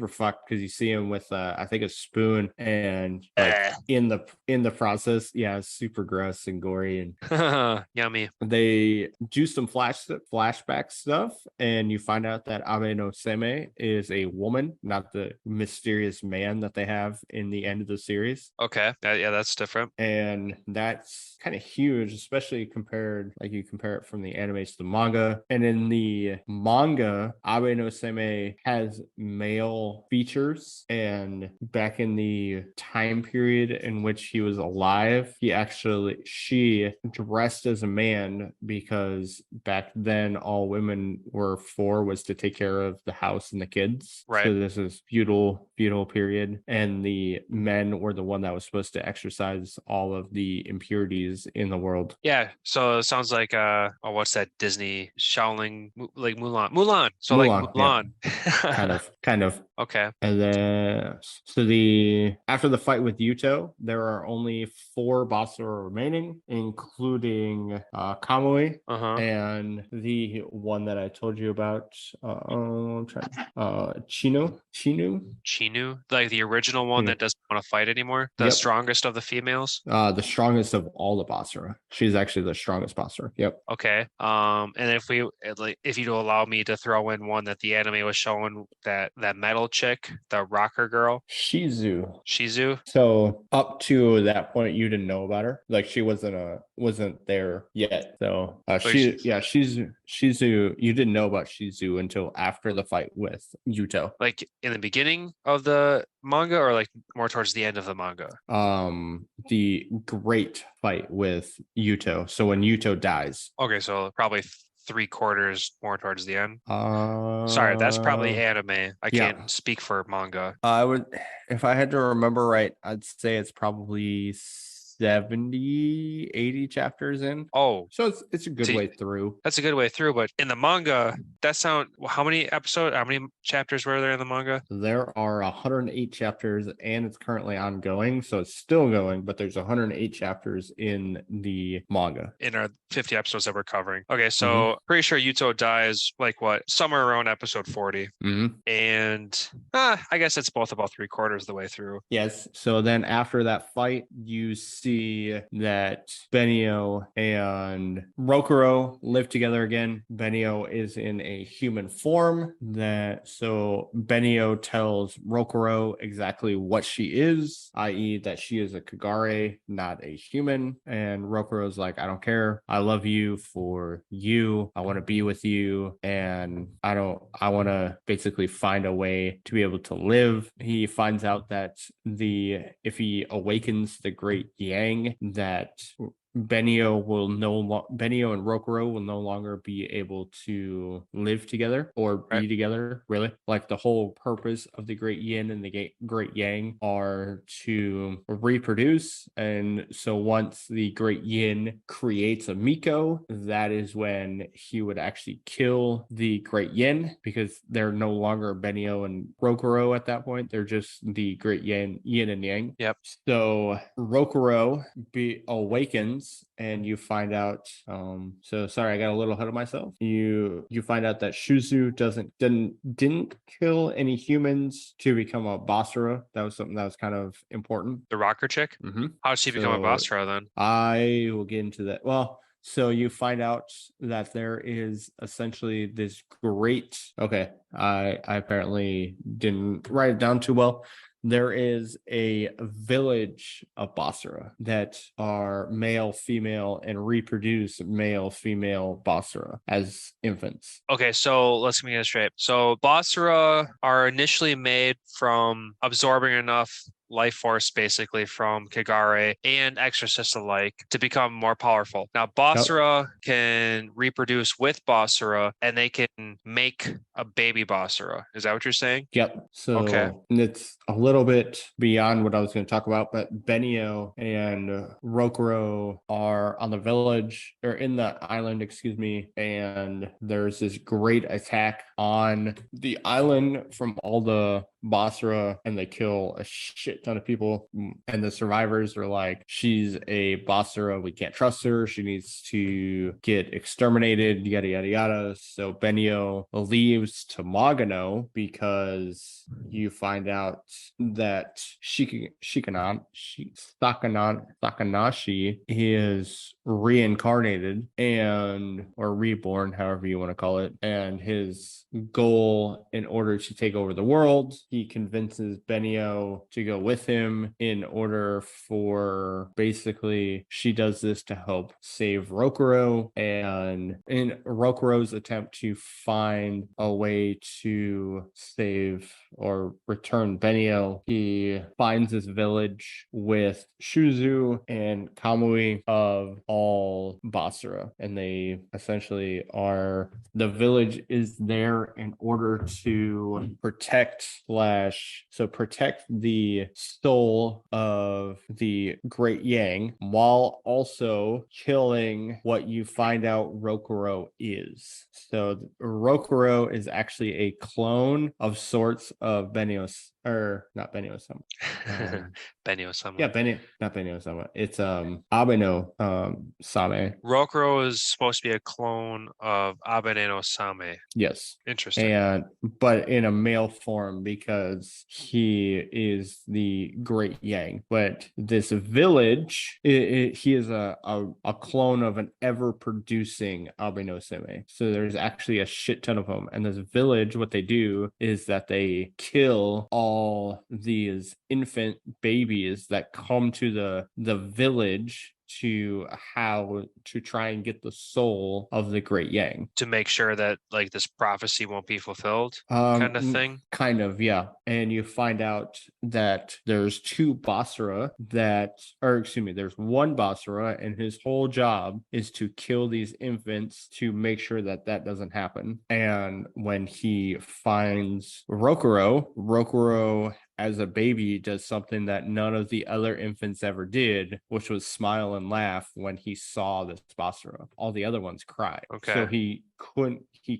fucked because you see him with I think a spoon, and like in the process, yeah, it's super gross and gory and yummy. They do some flashback stuff, and you find out that Abe no Seme is a woman, not the mysterious man that they have in the end of the series. Okay. Yeah, that's different. And that's kind of huge, especially you compare it from the anime to the manga. And in the manga, Abe no Seme has male features, and back in the time period in which he was alive, she dressed as a man because back then all women were for was to take care of the house and the kids. Right. So this is feudal period, and the men were the one that was supposed to exercise all of the impurities in the world. Yeah, so it sounds like what's that Disney Shaolin, like Mulan. So Mulan, like Mulan. Yeah. kind of. Okay. And then after the fight with Yuto, there are only 4 Basara remaining, including Kamui and the one that I told you about. Chinu, like the original one that doesn't want to fight anymore. The strongest of the females. The strongest of all the Basara. She's actually the strongest Basara. Yep. Okay. And if you'd allow me to throw in one that the anime was showing that that metal chick, the rocker girl, Shizu. Shizu. So up to that point, you didn't know about her. Like she wasn't there yet. So Like she, Shizu. You didn't know about Shizu until after the fight with Yuto. like in the beginning of the manga, or like more towards the end of the manga. The great fight with Yuto. So when Yuto dies. Okay, so probably 3/4 more towards the end. Uh, Sorry, that's probably anime. I yeah. can't speak for manga. I would, if I had to remember right, I'd say it's probably 70, 80 chapters in. Oh, So it's a good see, way through. that's a good way through. But in the manga, how many chapters were there in the manga? There are 108 chapters and it's currently ongoing. So it's still going, but there's 108 chapters in the manga. In our 50 episodes that we're covering. Okay, so pretty sure Yuto dies like what? Somewhere around episode 40. And I guess it's both about 3/4 of the way through. Yes. So then after that fight, you see that Benio and Rokuro live together again. Benio is in a human form. So Benio tells Rokuro exactly what she is, i.e., that she is a Kagare, not a human. And Rokuro's like, I don't care. I love you for you. I want to be with you. And I want to basically find a way to be able to live. He finds out that if he awakens the great Yang, that Benio and Rokuro will no longer be able to live together or be together, really. Like the whole purpose of the Great Yin and the Great Yang are to reproduce. And so once the Great Yin creates a Miko, that is when he would actually kill the Great Yin, because they're no longer Benio and Rokuro at that point. They're just the Great Yin and Yang. Yep. So Rokuro awakens, and you find out so sorry, I got a little ahead of myself. You find out that Shuzu didn't kill any humans to become a Basara. That was something that was kind of important. The rocker chick? How did she become a Basara then? I will get into that. Well, so you find out that there is essentially this great, okay, I apparently didn't write it down too well. There is a village of Basara that are male, female, and reproduce male, female Basara as infants. Okay, so let's get this straight. So Basara are initially made from absorbing enough life force basically from Kagare and Exorcist alike to become more powerful. Now Basara can reproduce with Basara and they can make a baby Basara. Is that what you're saying? Yep. So it's a little bit beyond what I was going to talk about, but Benio and Rokuro are on the village or in the island, excuse me, and there's this great attack on the island from all the Basara, and they kill a shit ton of people, and the survivors are like, she's a Basara, we can't trust her, she needs to get exterminated, yada yada yada. So Benio leaves to Magano because you find out that Sakanashi is reincarnated or reborn, however you want to call it, and his goal in order to take over the world, he convinces Benio to go with him in order for, basically, she does this to help save Rokuro, and in Rokuro's attempt to find a way to save or return Benio, he finds this village with Shuzu and Kamui of all Basara, and they essentially the village is there in order to protect the soul of the Great Yang, while also killing what you find out Rokuro is. So Rokuro is actually a clone of sorts of Benio's or not Benio-sama. Benio-sama. Yeah, not Benio-sama. It's Abeno Same. Rokuro is supposed to be a clone of Abeneno-same. Yes. Interesting. But in a male form because he is the Great Yang. But this village, he is a clone of an ever-producing Abenno-same. So there's actually a shit ton of them. And this village, what they do is that they kill all these infant babies that come to the village to try and get the soul of the Great Yang, to make sure that like this prophecy won't be fulfilled, kind of thing. Kind of, yeah. And you find out that there's two Basara there's one Basara, and his whole job is to kill these infants to make sure that doesn't happen. And when he finds Rokuro as a baby does something that none of the other infants ever did, which was smile and laugh when he saw this Basara. All the other ones cried. Okay. So he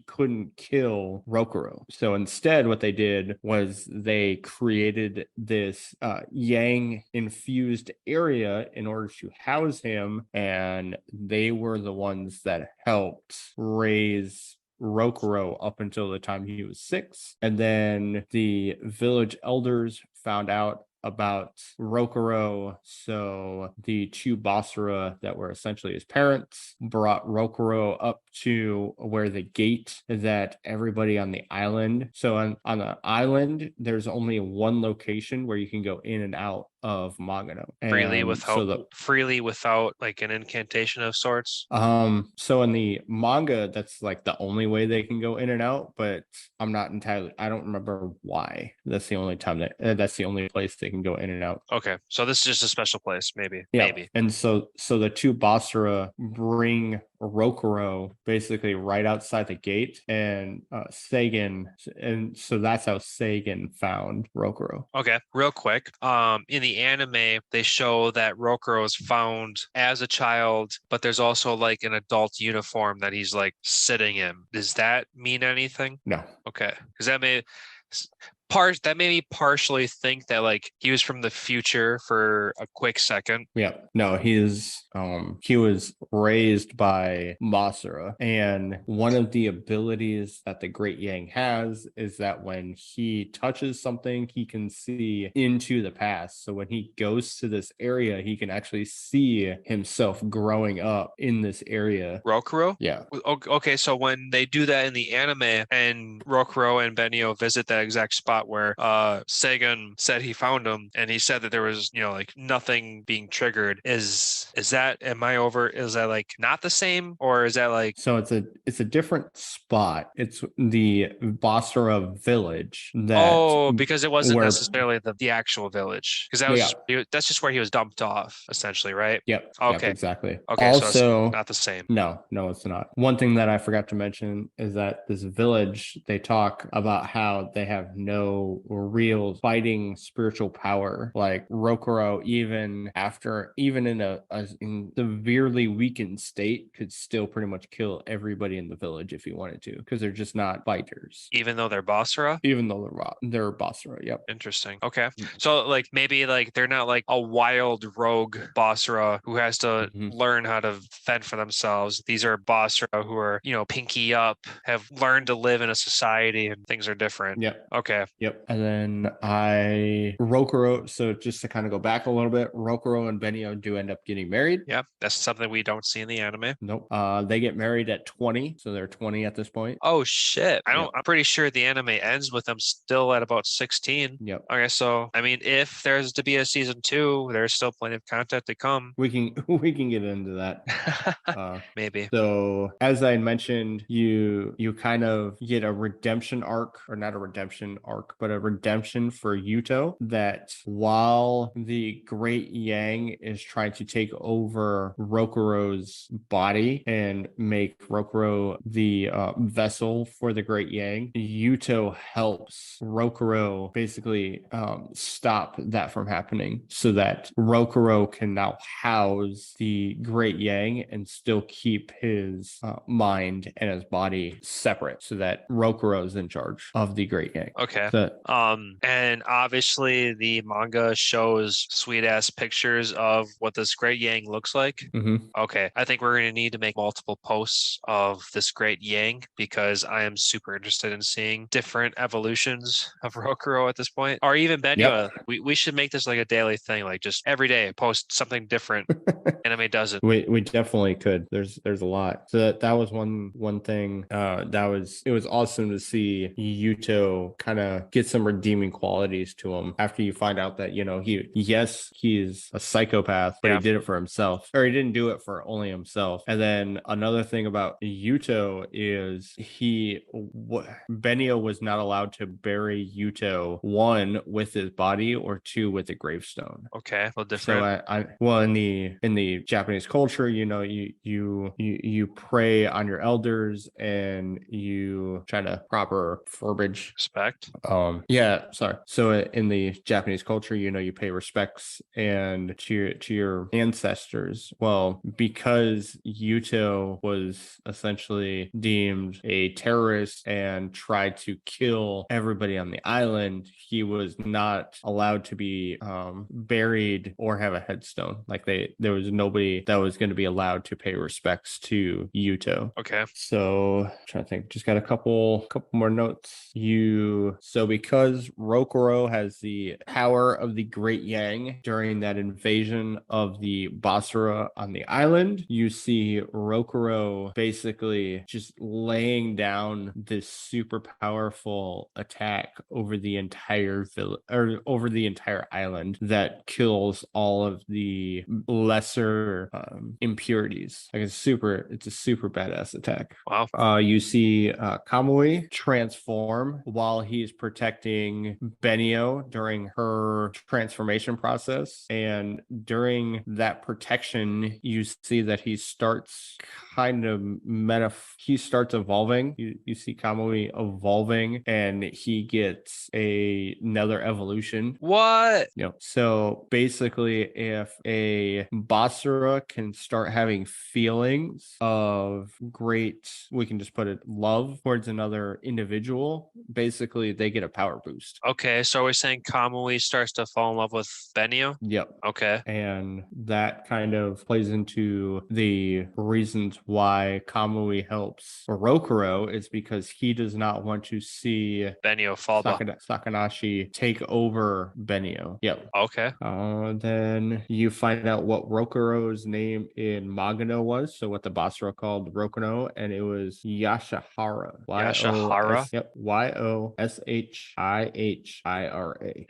couldn't kill Rokuro. So instead what they did was they created this yang infused area in order to house him, and they were the ones that helped raise Rokuro up until the time he was 6. And then the village elders found out about Rokuro. So the two Basara that were essentially his parents brought Rokuro up to where the gate that everybody on the island. So on the island, there's only one location where you can go in and out of Magano. Freely without like an incantation of sorts. So in the manga, that's like the only way they can go in and out, but I don't remember why. That's the only time that's the only place they can go in and out. Okay, so this is just a special place, maybe. And so the two Basara bring Rokuro basically right outside the gate, and Sagan, and so that's how Sagan found Rokuro. Okay, real quick. In the anime, they show that Rokuro is found as a child, but there's also like an adult uniform that he's like sitting in. Does that mean anything? No. Okay, because that made me partially think that like he was from the future for a quick second. Yeah, no, he was raised by Masura, and one of the abilities that the Great Yang has is that when he touches something, he can see into the past. So when he goes to this area, he can actually see himself growing up in this area. Rokuro? Yeah. Okay, so when they do that in the anime and Rokuro and Benio visit that exact spot where Sagan said he found him, and he said that there was, like nothing being triggered. Is that like not the same, or is that like? So it's a different spot. It's the Basara village because it wasn't necessarily the actual village, because that's just where he was dumped off, essentially, right? Yep. Okay. Yep, exactly. Okay. Also, so it's not the same. No, it's not. One thing that I forgot to mention is that this village, they talk about how they have no real fighting spiritual power. Like Rokuro, even in a severely weakened state, could still pretty much kill everybody in the village if he wanted to, because they're just not fighters. Even though they're Basara? Even though they're Basara, yep. Interesting. Okay. So like maybe like they're not like a wild rogue Basara who has to learn how to fend for themselves. These are Basara who are, pinky up, have learned to live in a society, and things are different. Yep. Okay. Yep. And then Rokuro, so just to kind of go back a little bit, Rokuro and Benio do end up getting married. Yep. That's something we don't see in the anime. Nope. They get married at 20, so they're 20 at this point. Oh shit. I'm pretty sure the anime ends with them still at about 16. Yep. Okay, so I mean, if there's to be a season 2, there's still plenty of content to come. We can get into that. Maybe. So as I mentioned, you kind of get a redemption arc, or not a redemption arc, but a redemption for Yuto, that while the Great Yang is trying to take over Rokuro's body and make Rokuro the vessel for the Great Yang, Yuto helps Rokuro basically stop that from happening, so that Rokuro can now house the Great Yang and still keep his mind and his body separate, so that Rokuro is in charge of the Great Yang. Okay. And obviously the manga shows sweet ass pictures of what this great yang looks like. Okay, I think we're going to need to make multiple posts of this great yang because I am super interested in seeing different evolutions of Rokuro at this point, or even Benua. We should make this like a daily thing, like just every day post something different. Anime does it. We definitely could. There's a lot. So that was one thing. It was awesome to see Yuto kind of get some redeeming qualities to him after you find out that he's a psychopath, but he did it for himself, or he didn't do it for only himself. And then another thing about Yuto is Benio was not allowed to bury Yuto, one with his body or two with a gravestone. Okay, well, different. So in the Japanese culture, you pray on your elders and you try to proper verbiage. Respect. So in the Japanese culture, you pay respects and to your ancestors. Well, because Yuto was essentially deemed a terrorist and tried to kill everybody on the island, he was not allowed to be buried or have a headstone. Like there was nobody that was going to be allowed to pay respects to Yuto. Okay. So I'm trying to think, just got a couple more notes. Because Rokuro has the power of the Great Yang during that invasion of the Basra on the island, you see Rokuro basically just laying down this super powerful attack over the entire village or over the entire island that kills all of the lesser impurities. Like it's a super badass attack. Wow. You see Kamui transform while he's protecting Benio during her transformation process, and during that protection you see that he starts evolving. You see Kamui evolving and he gets another evolution. What? So basically, if a Basara can start having feelings of we can just put it, love towards another individual, basically they get a power boost. Okay, so we're saying Kamui starts to fall in love with Benio? Yep. Okay. And that kind of plays into the reasons why Kamui helps Rokuro is because he does not want to see Benio fall Sakanashi take over Benio. Yep. Okay. Then you find out what Rokuro's name in Magano was, so what the Basra called Rokuno, and it was Yashihara. Yashihara? Yep. Yoshihira.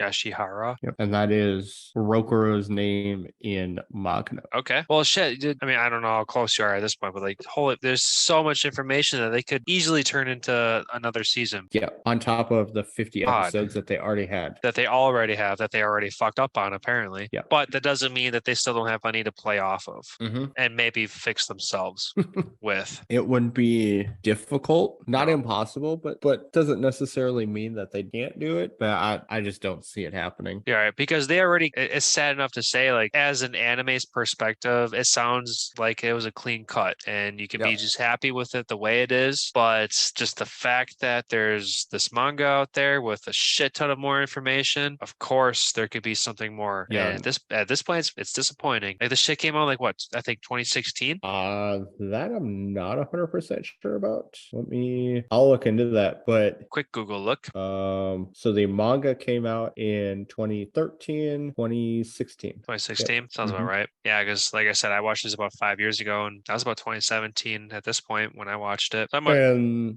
Yashihara? Yep. And that is Rokuro's name in Magano. Okay. Well, shit. I mean, I don't know how close you are at this point, but like, holy, there's so much information that they could easily turn into another season. Yeah. On top of the 50 episodes that they already had. That they already fucked up on, apparently. Yeah. But that doesn't mean that they still don't have money to play off of and maybe fix themselves with. It wouldn't be difficult, not impossible, but doesn't necessarily mean that they can't do it. But I just don't see it happening. Yeah, right, because it's sad enough to say, like, as an anime's perspective, it sounds like it was a clean cut and you can be just happy with it the way it is. But just the fact that there's this manga out there with a shit ton of more information, of course there could be something more. Yeah. And at this point, it's disappointing. Like, the shit came out like what? I think 2016. That I'm not 100% sure about. I'll look into that. But quick Google look. So the manga came out in 2013, 2016. 2016 sounds about right. Yeah, because like I said, I watched this about 5 years ago, and that was about 2017 at this point when I watched it. That was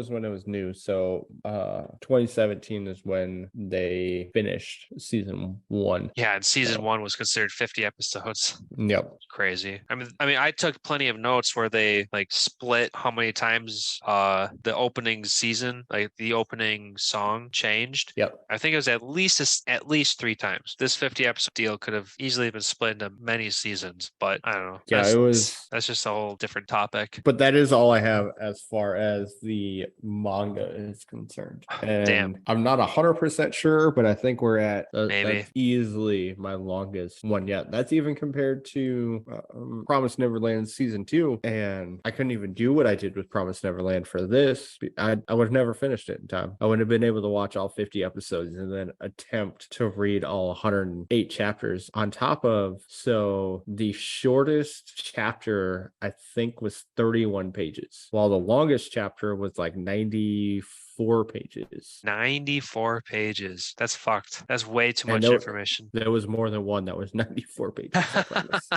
when it was new. So 2017 is when they finished season 1. Yeah, and season 1 was considered 50 episodes. Yep. Crazy. I mean, I took plenty of notes where they like split how many times the opening season, like the opening song changed. Yep. I think it was at least 3 times. This 50 episode deal could have easily been split into many seasons, but I don't know. Yeah, that's just a whole different topic. But that is all I have as far as the manga is concerned. And damn, I'm not 100% sure, but I think we're at maybe that's easily my longest one yet. That's even compared to Promised Neverland season 2, and I couldn't even do what I did with Promised Neverland for this. I would have never finished finished it in time. I wouldn't have been able to watch all 50 episodes and then attempt to read all 108 chapters on top of. So the shortest chapter, I think, was 31 pages, while the longest chapter was like 94 pages. 94 pages. That's fucked. That's way too much And information. there was more than one that was 94 pages, I promise.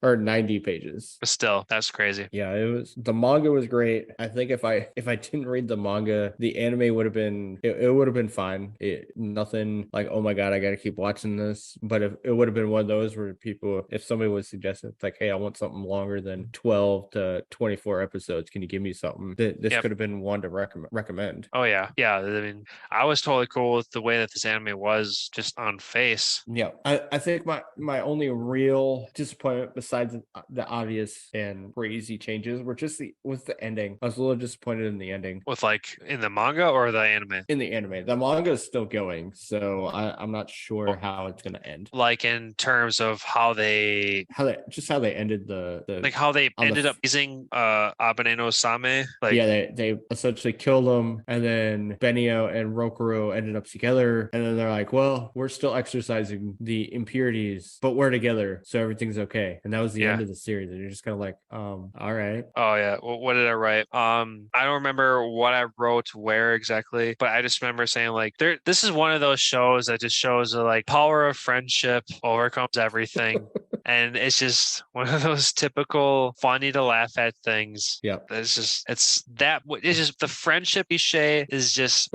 Or 90 pages. But still, that's crazy. Yeah, the manga was great. I think if I didn't read the manga, the anime would have been it would have been fine. Nothing like, oh my god, I gotta keep watching this. But if it would have been one of those where people, if somebody would suggest it, like, hey, I want something longer than 12 to 24 episodes, can you give me something? This could have been one to recommend. Oh yeah. Yeah. I mean, I was totally cool with the way that this anime was just on face. Yeah, I think my only real disappointment, besides the obvious and crazy changes, was the ending. I was a little disappointed in the ending. With like in the manga or the anime? In the anime, the manga is still going, so I'm not sure how it's gonna end. Like in terms of how they ended the like how they ended up using Abane no Same. Like, yeah, they essentially killed him, and then Benio and Rokuro ended up together, and then they're like, well, we're still exercising the impurities, but we're together, so everything's okay. And that was the end of the series, and you're just kind of like, all right. Oh yeah. Well, what did I write? I don't remember what I wrote where exactly, but I just remember saying like, this is one of those shows that just shows the like power of friendship overcomes everything. And it's just one of those typical funny to laugh at things. Yeah. It's just the friendship cliche is just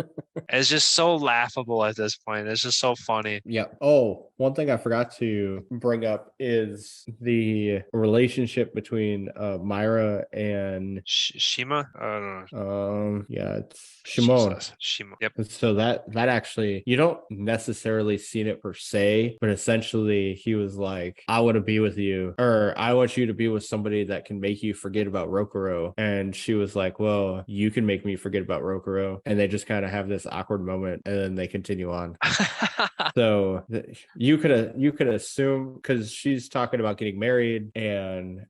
it's just so laughable at this point. It's just so funny. Yeah. Oh, one thing I forgot to bring up is the relationship between Myra and Shima. I don't know. Yeah, it's Shimon. Shima. Yep. So that actually, you don't necessarily see it per se, but essentially he was like, I want to be with you, or I want you to be with somebody that can make you forget about Rokuro. And she was like, well, you can make me forget about Rokuro. And they just kind of have this awkward moment, and then they continue on. So you could assume, because she's talking about getting married, and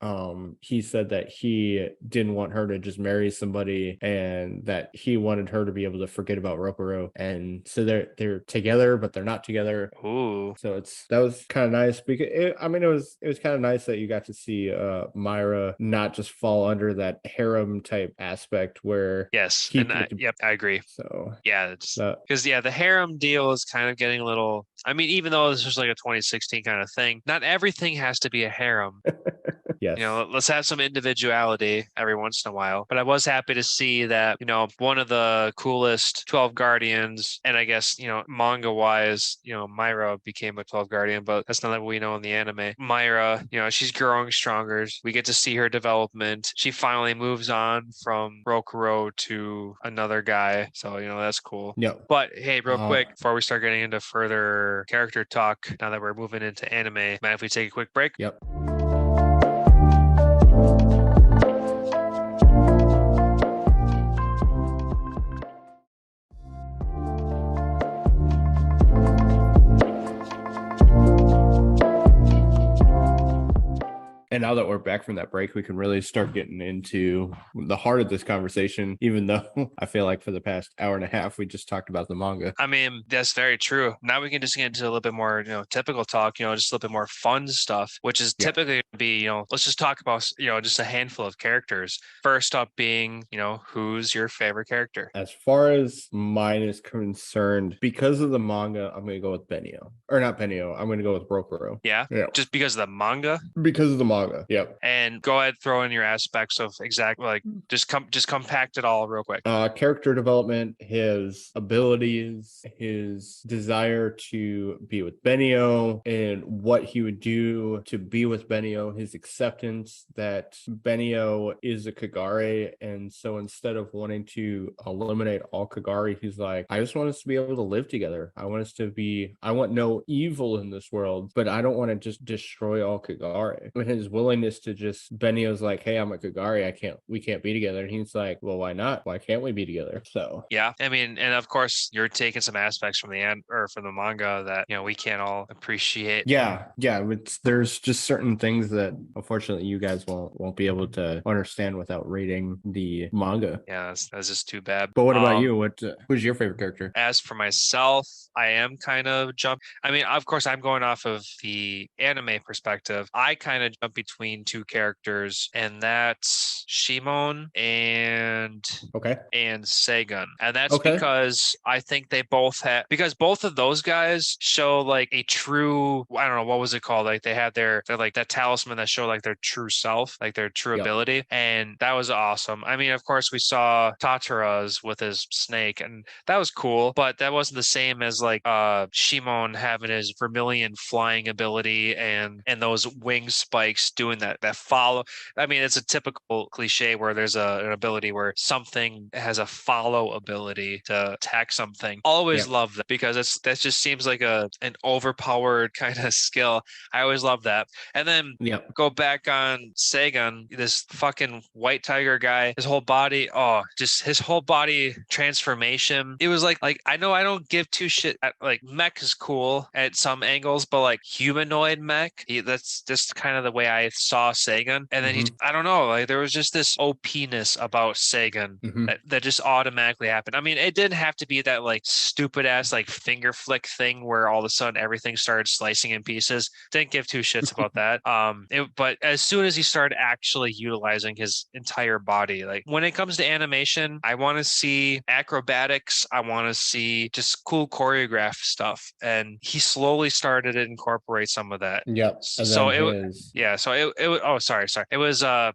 he said that he didn't want her to just marry somebody, and that he wanted her to be able to forget about Rokuro. And so they're together, but they're not together. Ooh. So that was kind of nice, because it was kind of nice that you got to see Myra not just fall under that harem type aspect where yes, and I agree. So yeah, because the harem deal is kind of getting a little. I mean, even though this was like a 2016 kind of thing, not everything has to be a harem. Yes. You know, let's have some individuality every once in a while. But I was happy to see that, you know, one of the coolest 12 Guardians, and I guess, you know, manga wise, you know, Myra became a 12 Guardian, but that's not what we know in the anime. Myra, you know, she's growing stronger. We get to see her development. She finally moves on from Rokuro to another guy. So, you know, that's cool. Yeah. But hey, real quick, before we start getting into further character talk, now that we're moving into anime, man, if we take a quick break? Yep. And now that we're back from that break, we can really start getting into the heart of this conversation, even though I feel like for the past hour and a half, we just talked about the manga. I mean, that's very true. Now we can just get into a little bit more, you know, typical talk, you know, just a little bit more fun stuff, which is typically going to be, you know, let's just talk about, you know, just a handful of characters. First up being, you know, who's your favorite character? As far as mine is concerned, because of the manga, I'm going to go with Benio. Or not Benio, I'm going to go with Rokuro. Yeah? Just because of the manga? Because of the manga. Yep. And go ahead, throw in your aspects of exactly like just compact it all real quick. Character development, his abilities, his desire to be with Benio, and what he would do to be with Benio, his acceptance that Benio is a Kagare, and so instead of wanting to eliminate all Kagare, he's like, I just want us to be able to live together. I want no evil in this world, but I don't want to just destroy all Kagare. And his willingness to just Benny was like, hey, I'm a Kagari, we can't be together. And he's like, well, why not? Why can't we be together? So yeah, I mean, and of course you're taking some aspects from the end or from the manga that we can't all appreciate. yeah, there's just certain things that unfortunately you guys won't be able to understand without reading the manga. Yeah, that's just too bad. But what about you? Who's your favorite character? As for myself, I am kind of I mean, of course, I'm going off of the anime perspective. I kind of jump between two characters, and that's Shimon and Seigun. And that's because I think they both because both of those guys show like a true, I don't know, what was it called? Like they had they're like that talisman that showed like their true self, like their true ability. And that was awesome. I mean, of course, we saw Tatara's with his snake, and that was cool, but that wasn't the same as like Shimon having his vermilion flying ability and those wing spikes doing that follow. I mean, it's a typical cliche where there's an ability where something has a follow ability to attack something. Always love that because that just seems like an overpowered kind of skill. I always love that. And then go back on Seigun, this fucking white tiger guy, his whole body, just his whole body transformation. It was like I know I don't give two shit. Like mech is cool at some angles, but like humanoid mech, that's just kind of the way I saw Seigun. And then I don't know, like there was just this OP-ness about Seigun that just automatically happened. I mean, it didn't have to be that like stupid ass like finger flick thing where all of a sudden everything started slicing in pieces. Didn't give two shits about that. But as soon as he started actually utilizing his entire body, like when it comes to animation, I want to see acrobatics. I want to see just cool choreographed stuff, and he slowly started to incorporate some of that. So it was it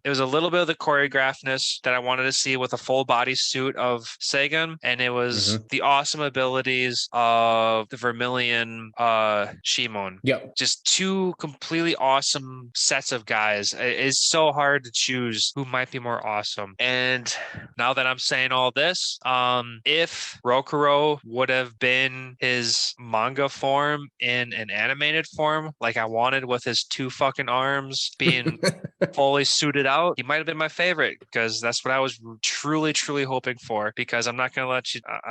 was a little bit of the choreographedness that I wanted to see with a full body suit of Seigun, and it was the awesome abilities of the Vermilion Shimon. Just two completely awesome sets of guys. It's so hard to choose who might be more awesome. And now that I'm saying all this, if Rokuro would have been his manga form in an animated form, like I wanted, with his two fucking arms being fully suited out, he might have been my favorite because that's what I was truly hoping for. Because I'm not gonna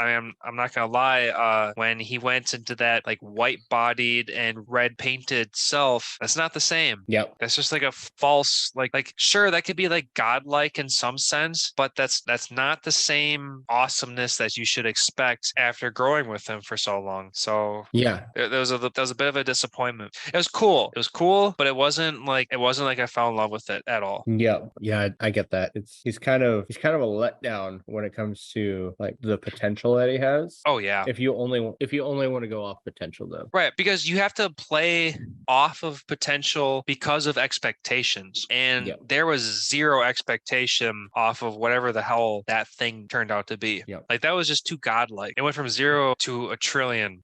I'm not gonna lie, when he went into that like white bodied and red painted self, that's not the same. That's just like a false, like sure, that could be like godlike in some sense, but that's not the same awesomeness that you should expect after growing with him for so long. So there was a bit of a disappointment. It was cool, but it wasn't like I fell in love with it at all. I get that. He's kind of a letdown when it comes to like the potential that he has. If you only want to go off potential though, right? Because you have to play off of potential because of expectations, and there was zero expectation off of whatever the hell that thing turned out to be. Like that was just too godlike. It went from 0 to a trillion.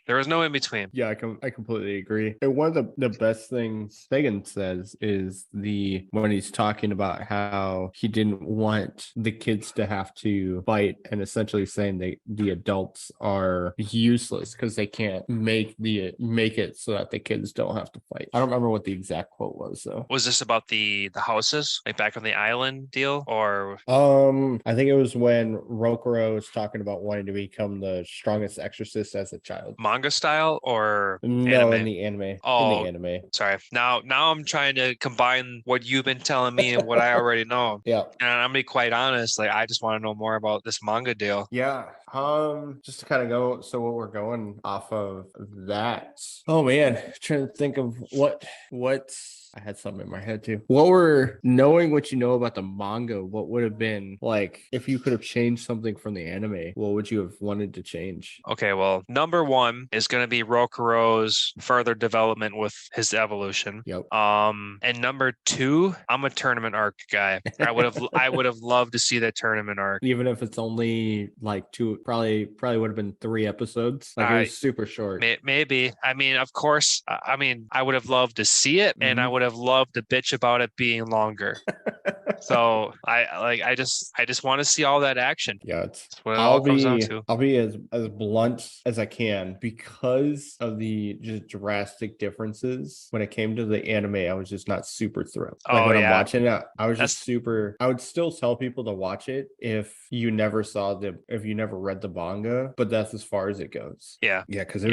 There was no in between. I completely agree. And one of the best things Sagan says is when he's talking about how he didn't want the kids to have to fight, and essentially saying the adults are useless because they can't make it so that the kids don't have to fight. I don't remember what the exact quote was though. Was this about the houses, like back on the island deal, or? I think it was when Rokuro was talking about wanting to become the strongest exorcist as a child. Manga style or no, anime? in the anime. Oh, in the anime. Sorry. Now I'm trying to combine what you've been telling me and what I already know. And I'm gonna be quite honest, like I just want to know more about this manga deal. Just to kind of go, so what we're going off of that. Oh man, trying to think of what I had something in my head too. Knowing what you know about the manga, what would have been like if you could have changed something from the anime? What would you have wanted to change? Okay, well, number one is going to be Rokuro's further development with his evolution. And number two, I'm a tournament arc guy. I would have loved to see that tournament arc, even if it's only like two. Probably would have been 3 episodes. Like it was super short. Maybe. I mean, of course. I would have loved to see it, and I would have loved to bitch about it being longer. So I just want to see all that action. Yeah, That's what it all comes down to. I'll be as blunt as I can because of the just drastic differences when it came to the anime. I was just not super thrilled. Like Oh when I'm yeah, watching it, I was just that's super. I would still tell people to watch it if you never read the manga, but that's as far as it goes. yeah, Yeah, because yeah.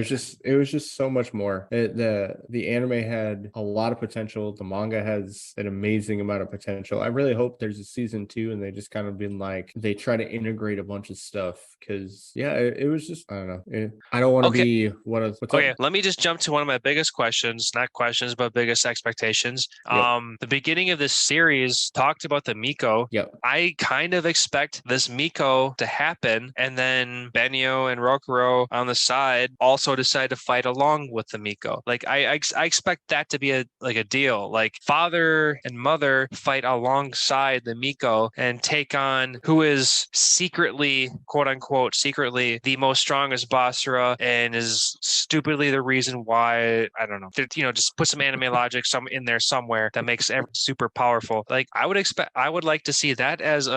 it was just so much more. The anime had a lot of potential. The manga has an amazing amount of potential. I really hope there's a season 2 and they just kind of been like they try to integrate a bunch of stuff because yeah, it was just I don't know. I don't want to Okay. be what's Okay, up? let me just jump to one of my biggest questions, not questions, but biggest expectations. Yep. The beginning of this series talked about the Miko. Yep. I kind of expect this Miko to happen, and then Benio and Rokuro on the side also decide to fight along with the Miko. Like I expect that to be a deal. Like father and mother fight alongside the Miko and take on who is secretly, quote unquote, secretly the most strongest Basara and is stupidly the reason why I don't know. Just put some anime logic in there somewhere that makes everyone super powerful. Like I would like to see that as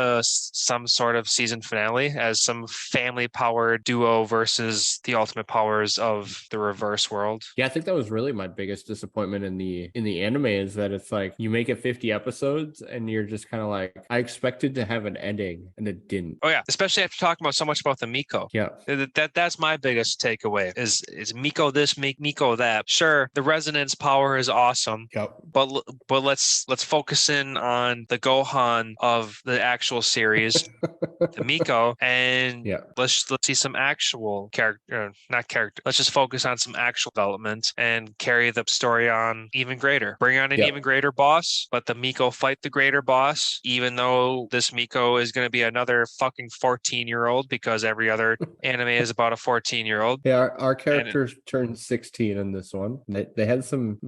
some sort of season finale, as some family powered duo versus the ultimate powers of the reverse world. Yeah, I think that was really my biggest disappointment in the anime is that it's like you make it 50 episodes and you're just kind of like I expected to have an ending and it didn't. Oh yeah, especially after talking about so much about the Miko. Yeah. That's my biggest takeaway is Miko this, Miko that. Sure, the resonance power is awesome. Yep. But let's focus in on the Gohan of the actual series, the Miko, and Yeah. let's see some actual character, not character. Let's just focus on some actual development and carry the story on even greater. Bring on an Yep. even greater boss. Let the Miko fight the greater boss, even though this Miko is going to be another fucking 14-year-old because every other anime is about a 14-year-old. Yeah, our characters turned 16 in this one. They had some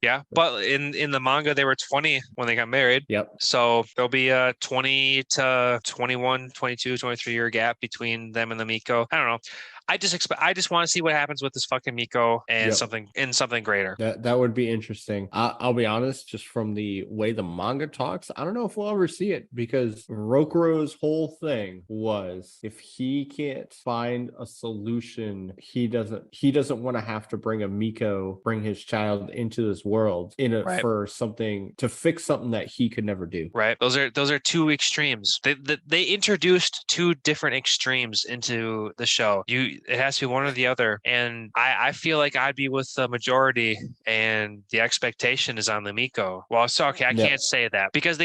Yeah, but in the manga they were 20 when they got married. Yep. So there'll be a 20 to 21, 22, 23-year gap between them and the Miko. I don't know. I just want to see what happens with this fucking Miko and Yep. something greater. That would be interesting. I'll be honest, just from the way the manga talks, I don't know if we'll ever see it because Rokuro's whole thing was if he can't find a solution, he doesn't want to have to bring his child into this world for something to fix something that he could never do. Right. Those are two extremes. They introduced two different extremes into the show. It has to be one or the other. And I feel like I'd be with the majority and the expectation is on the Miko. Well, so okay, I can't say that because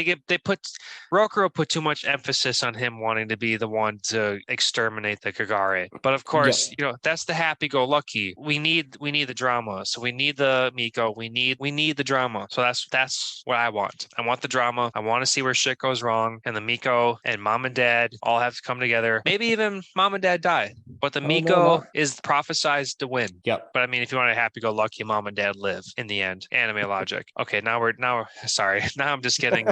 Rokuro put too much emphasis on him wanting to be the one to exterminate the Kagare. But of course, that's the happy-go-lucky. We need the drama. So we need the Miko. We need the drama. So that's what I want. I want the drama. I want to see where shit goes wrong. And the Miko and mom and dad all have to come together. Maybe even mom and dad die. But the Miko is prophesized to win. Yep. But I mean, if you want a happy-go-lucky, mom and dad live in the end. Anime logic. Okay, sorry. Now I'm just kidding.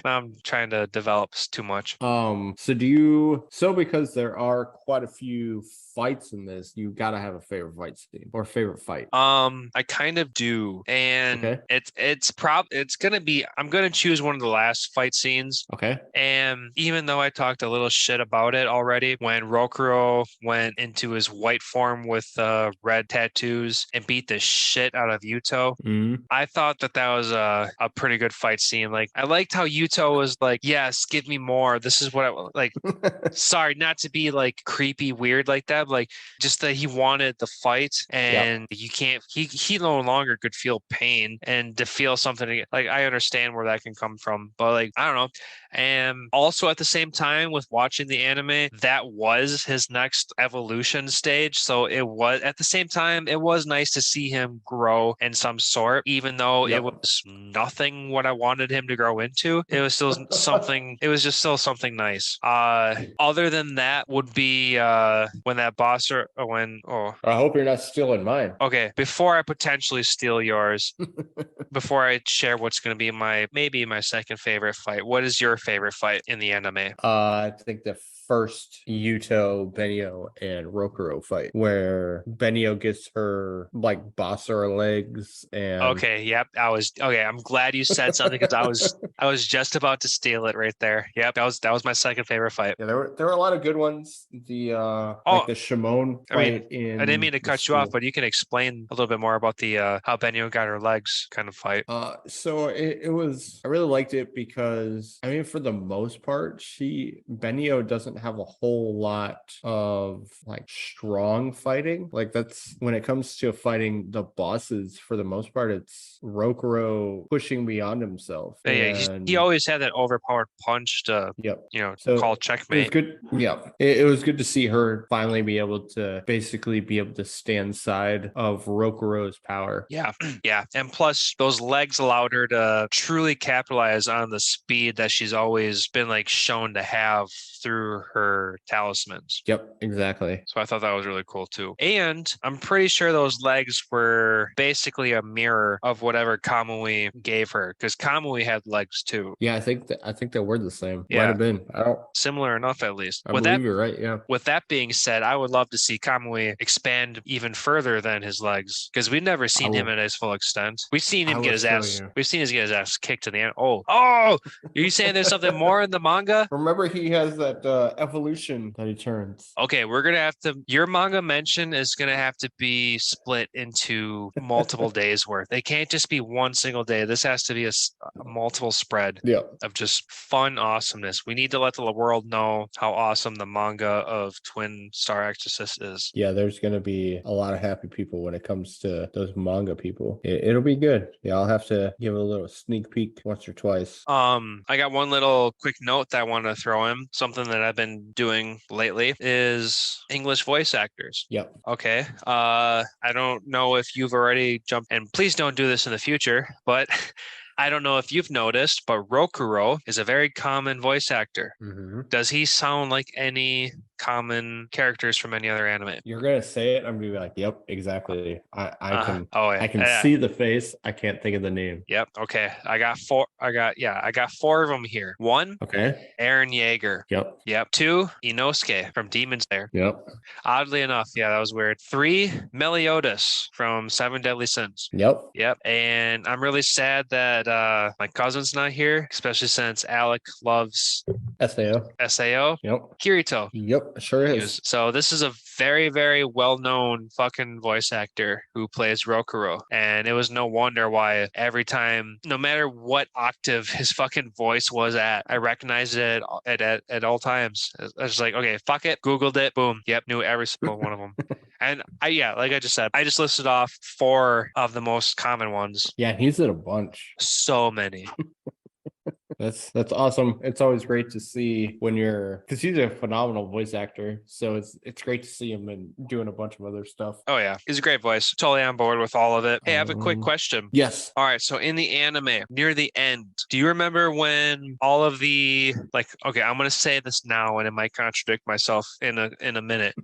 Now I'm trying to develop too much. So because there are quite a few fights in this, you gotta have a favorite fight scene or favorite fight. I kind of do, and it's gonna be. I'm gonna choose one of the last fight scenes. Okay. And even though I talked a little shit about it already, when Rokuro went into his white form with red tattoos and beat the shit out of Yuto, I thought that was a pretty good fight scene. Like I liked how Yuto was like, "Yes, give me more. This is what I like." Sorry, not to be like creepy weird like that, but like just that he wanted the fight and you can't he no longer could feel pain, and to feel something like I understand where that can come from, but like I don't know. And also at the same time with watching the anime, that was his next evolution stage. So it was at the same time, it was nice to see him grow in some sort, even though it was nothing what I wanted him to grow into. It was still something, it was just still something nice. Other than that would be when that boss I hope you're not stealing mine. Okay, before I potentially steal yours, before I share what's going to be maybe my second favorite fight, what is your favorite fight in the anime? I think the first Yuto, Benio, and Rokuro fight where Benio gets her like Basara legs and Okay, yep. I'm glad you said something because I was just about to steal it right there. Yep, that was my second favorite fight. yeah, there were a lot of good ones. The like the Shimon I mean, fight in I didn't mean to the cut you off, school. but you can explain a little bit more about the how Benio got her legs kind of fight. So it was I really liked it because I mean for the most part Benio doesn't have a whole lot of like strong fighting. Like that's when it comes to fighting the bosses for the most part it's Rokuro pushing beyond himself. Yeah, And he always had that overpowered punch to yep. call So it was checkmate. good. Yeah. It was good to see her finally be able to basically be able to stand side of Rokuro's power. Yeah, yeah. And plus those legs allowed her to truly capitalize on the speed that she's always been like shown to have through her talismans. Yep, exactly. So I thought that was really cool too. And I'm pretty sure those legs were basically a mirror of whatever Kamui gave her because Kamui had legs too. Yeah, I think they were the same. Might Yeah. have been. I don't Similar enough at least. I believe you're right. Yeah. With that being said, I would love to see Kamui expand even further than his legs because we've never seen him at his full extent. We've seen him I get will his show ass. you. We've seen him get his ass kicked to the end. Oh, are you saying there's something more in the manga? Remember he has that evolution that he turns. Okay, we're gonna have to. Your manga mention is gonna have to be split into multiple days worth. It can't just be one single day. This has to be a multiple spread Yeah. of just fun awesomeness. We need to let the world know how awesome the manga of Twin Star Exorcist is. Yeah, there's gonna be a lot of happy people when it comes to those manga people. It'll be good. Yeah, I'll have to give a little sneak peek once or twice. I got one little quick note that I want to throw in. Something that I've been doing lately is English voice actors. Yep. Okay. I don't know if you've already jumped, and please don't do this in the future, but I don't know if you've noticed, but Rokuro is a very common voice actor. Mm-hmm. Does he sound like any common characters from any other anime? You're gonna say it. I'm gonna be like, "Yep, exactly." I can yeah. see the face. I can't think of the name. Yep. Okay. I got four of them here. One, Okay. Aaron Yeager. Yep. Yep. Two, Inosuke from Demon Slayer. Yep. Oddly enough, yeah, that was weird. Three, Meliodas from Seven Deadly Sins. Yep. Yep. And I'm really sad that my cousin's not here, especially since Alec loves SAO. Yep. Kirito. Yep. Sure is. So this is a very, very well-known fucking voice actor who plays Rokuro. And it was no wonder why every time, no matter what octave his fucking voice was at, I recognized it at all times. I was like, okay, fuck it. Googled it. Boom. Yep. Knew every single one of them. And like I just said, I just listed off 4 of the most common ones. Yeah, he's in a bunch. So many. That's awesome. It's always great to see when because he's a phenomenal voice actor. So it's great to see him and doing a bunch of other stuff. Oh yeah, he's a great voice. Totally on board with all of it. Hey, I have a quick question. Yes. All right, so in the anime, near the end, do you remember when all of the okay, I'm gonna say this now and it might contradict myself in a minute.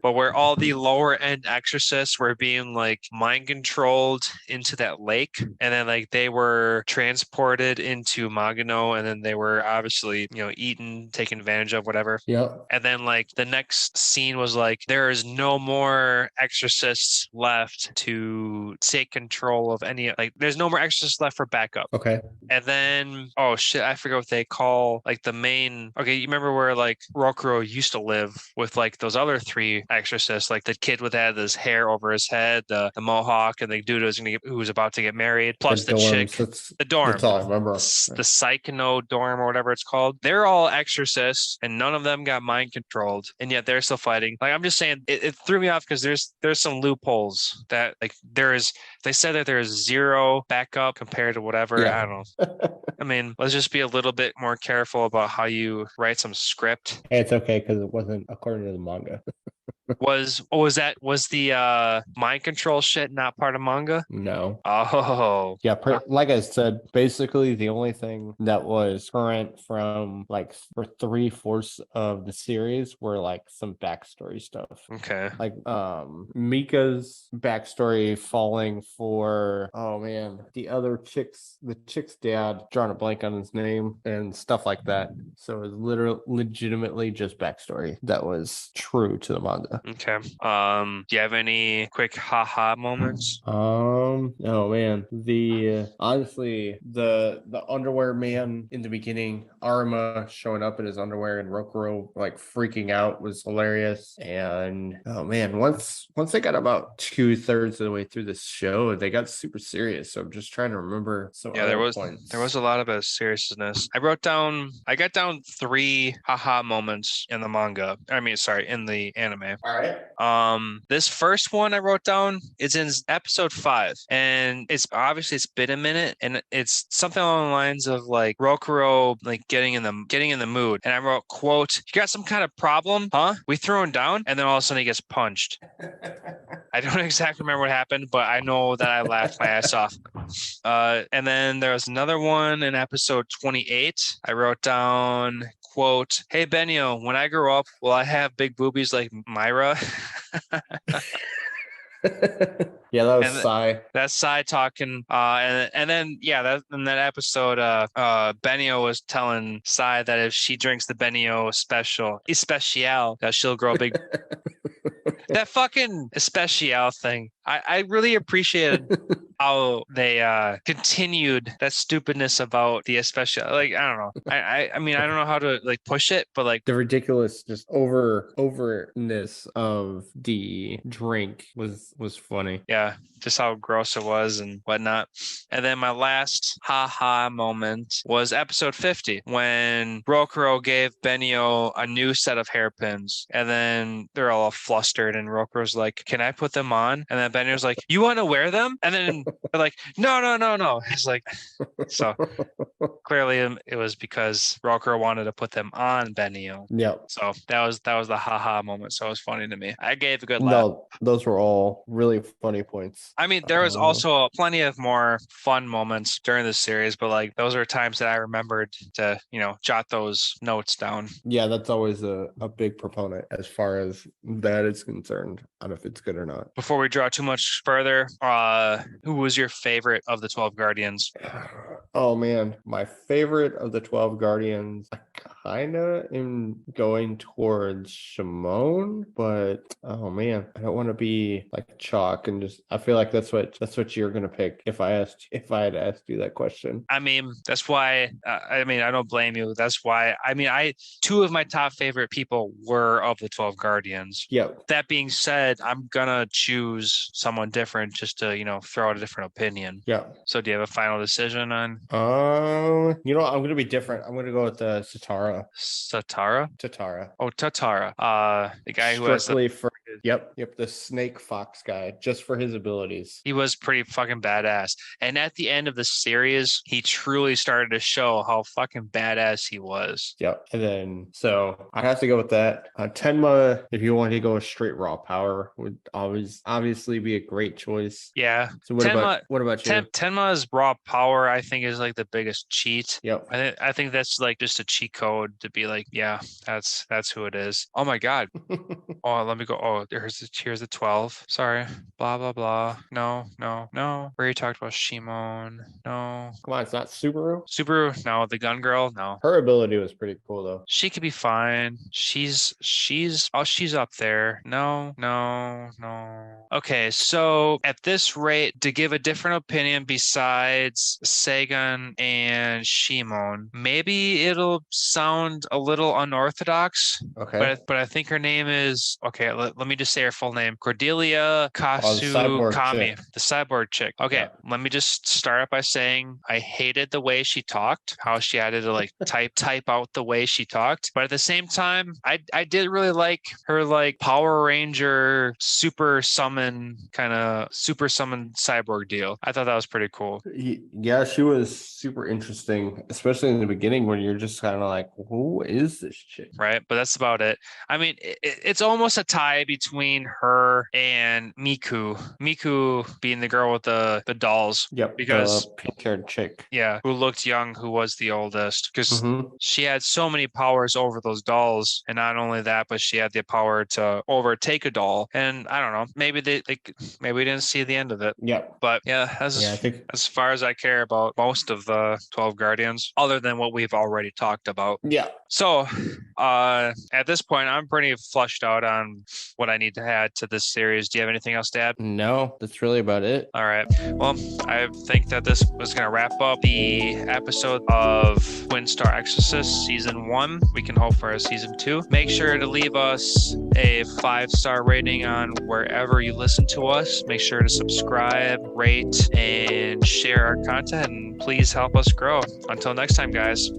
But where all the lower end exorcists were being mind controlled into that lake, and then they were transported into Magano, and then they were obviously eaten, taken advantage of, whatever. Yeah. And then the next scene was there is no more exorcists left to take control of any there's no more exorcists left for backup. Okay. And then oh shit, I forget what they call the main. Okay, you remember where Rokuro used to live with those other 3 exorcists, the kid with had his hair over his head, the mohawk, and the dude who was about to get married, plus the chick, the dorm. That's all I remember. The Psychono dorm or whatever it's called. They're all exorcists, and none of them got mind controlled, and yet they're still fighting. I'm just saying, it threw me off because there's some loopholes that they said that there's 0 backup compared to whatever. Yeah. I don't know. I mean, let's just be a little bit more careful about how you write some script. Hey, it's okay because it wasn't according to the manga. Was the mind control shit not part of manga? No. Oh. Yeah, like I said, basically the only thing that was current from like for 3/4 of the series were like some backstory stuff. Okay. Like Mika's backstory falling for the chick's dad, drawing a blank on his name and stuff like that. So it was legitimately just backstory that was true to the manga. Okay. Do you have any quick haha moments? Oh man, honestly, the underwear man in the beginning, Arima showing up in his underwear and Rokuro like freaking out was hilarious. And oh man, once they got about 2/3 of the way through this show, they got super serious. So I'm just trying to remember some Yeah, other points. there was a lot of seriousness. I got down 3 haha moments in the manga. I mean, sorry, in the anime. All right. This first one I wrote down is in episode 5, and it's been a minute, and it's something along the lines of like Rokuro like getting in the mood. And I wrote, quote, "You got some kind of problem, huh? We throw him down," and then all of a sudden he gets punched. I don't exactly remember what happened, but I know that I laughed my ass off. And then there was another one in episode 28. I wrote down, quote, "Hey Benio, when I grow up, will I have big boobies like Myra?" Yeah, that was And Sai. that's Sai talking. And then that in that episode, Benio was telling Sai that if she drinks the Benio especial, that she'll grow big. That fucking especial thing. I really appreciated how they continued that stupidness about the especial. Like, I don't know. I mean, I don't know how to like push it, but like the ridiculous just overness of the drink was funny. yeah, just how gross it was and whatnot. And then my last haha moment was episode 50 when Rokuro gave Benio a new set of hairpins, and then they're all flustered, and Rokuro's like, "Can I put them on?" And then Benio's like, "You want to wear them?" And then they're like, "No, no, no, no." He's like, so clearly it was because Rokuro wanted to put them on Benio. Yep. So that was the haha moment. So it was funny to me. I gave a good laugh. No, those were all really funny points. I mean, there was also plenty of more fun moments during this series, but like those are times that I remembered to, jot those notes down. Yeah, that's always a big proponent as far as that is concerned. I don't know if it's good or not. Before we draw too much further, who was your favorite of the 12 Guardians? Oh man, my favorite of the 12 Guardians, I kind of am going towards Shimon, but oh man, I don't want to be like chalk and just. I feel like that's what you're gonna pick if I had asked you that question. I mean, that's why. I mean, I don't blame you. That's why. I mean, two of my top favorite people were of the 12 Guardians. Yeah. That being said, I'm gonna choose someone different just to throw out a different opinion. Yeah. So, do you have a final decision on? I'm gonna be different. I'm gonna go with Satara. Satara. Tatara. Oh, Tatara. The guy who has the snake fox guy, just for his abilities. He was pretty fucking badass. And at the end of the series, he truly started to show how fucking badass he was. Yep. And then, so I'd have to go with that. Tenma, if you want to go with straight raw power, would always obviously be a great choice. Yeah. So what about you? Tenma's raw power, I think, is like the biggest cheat. Yep. I think that's like just a cheat code to be like, yeah, that's who it is. Oh my God. Oh, let me go. Oh, here's the 12. Sorry. Blah blah blah. No. We already talked about Shimon. No. Come on, it's not Subaru. Subaru. No. The gun girl. No. Her ability was pretty cool though. She could be fine. She's up there. No. Okay, so at this rate, to give a different opinion besides Sagan and Shimon, maybe it'll sound a little unorthodox. Okay. But I think her name is okay. Let me just say her full name: Cordelia Kasukami, the cyborg chick. Okay, yeah. Let me just start up by saying I hated the way she talked. How she had to like type out the way she talked. But at the same time, I did really like her like Power Ranger super summon cyborg deal. I thought that was pretty cool. Yeah, she was super interesting, especially in the beginning when you're just kind of like, who is this chick? Right, but that's about it. I mean, it's almost a tie between her and Miku. Miku being the girl with the dolls. Yep. Because the pink-haired chick. yeah, who looked young, who was the oldest. Because Mhm. she had so many powers over those dolls, and not only that, but she had the power to overtake a doll. And I don't know, maybe maybe we didn't see the end of it. Yep. But yeah, I think as far as I care about most of the 12 Guardians, other than what we've already talked about. yeah. So at this point, I'm pretty flushed out on what I need to add to this series. Do you have anything else to add? No, that's really about it. All right. Well, I think that this was going to wrap up the episode of Twin Star Exorcist Season 1. We can hope for a Season 2. Make sure to leave us a 5-star rating on wherever you listen to us. Make sure to subscribe, rate, and share our content. And please help us grow. Until next time, guys.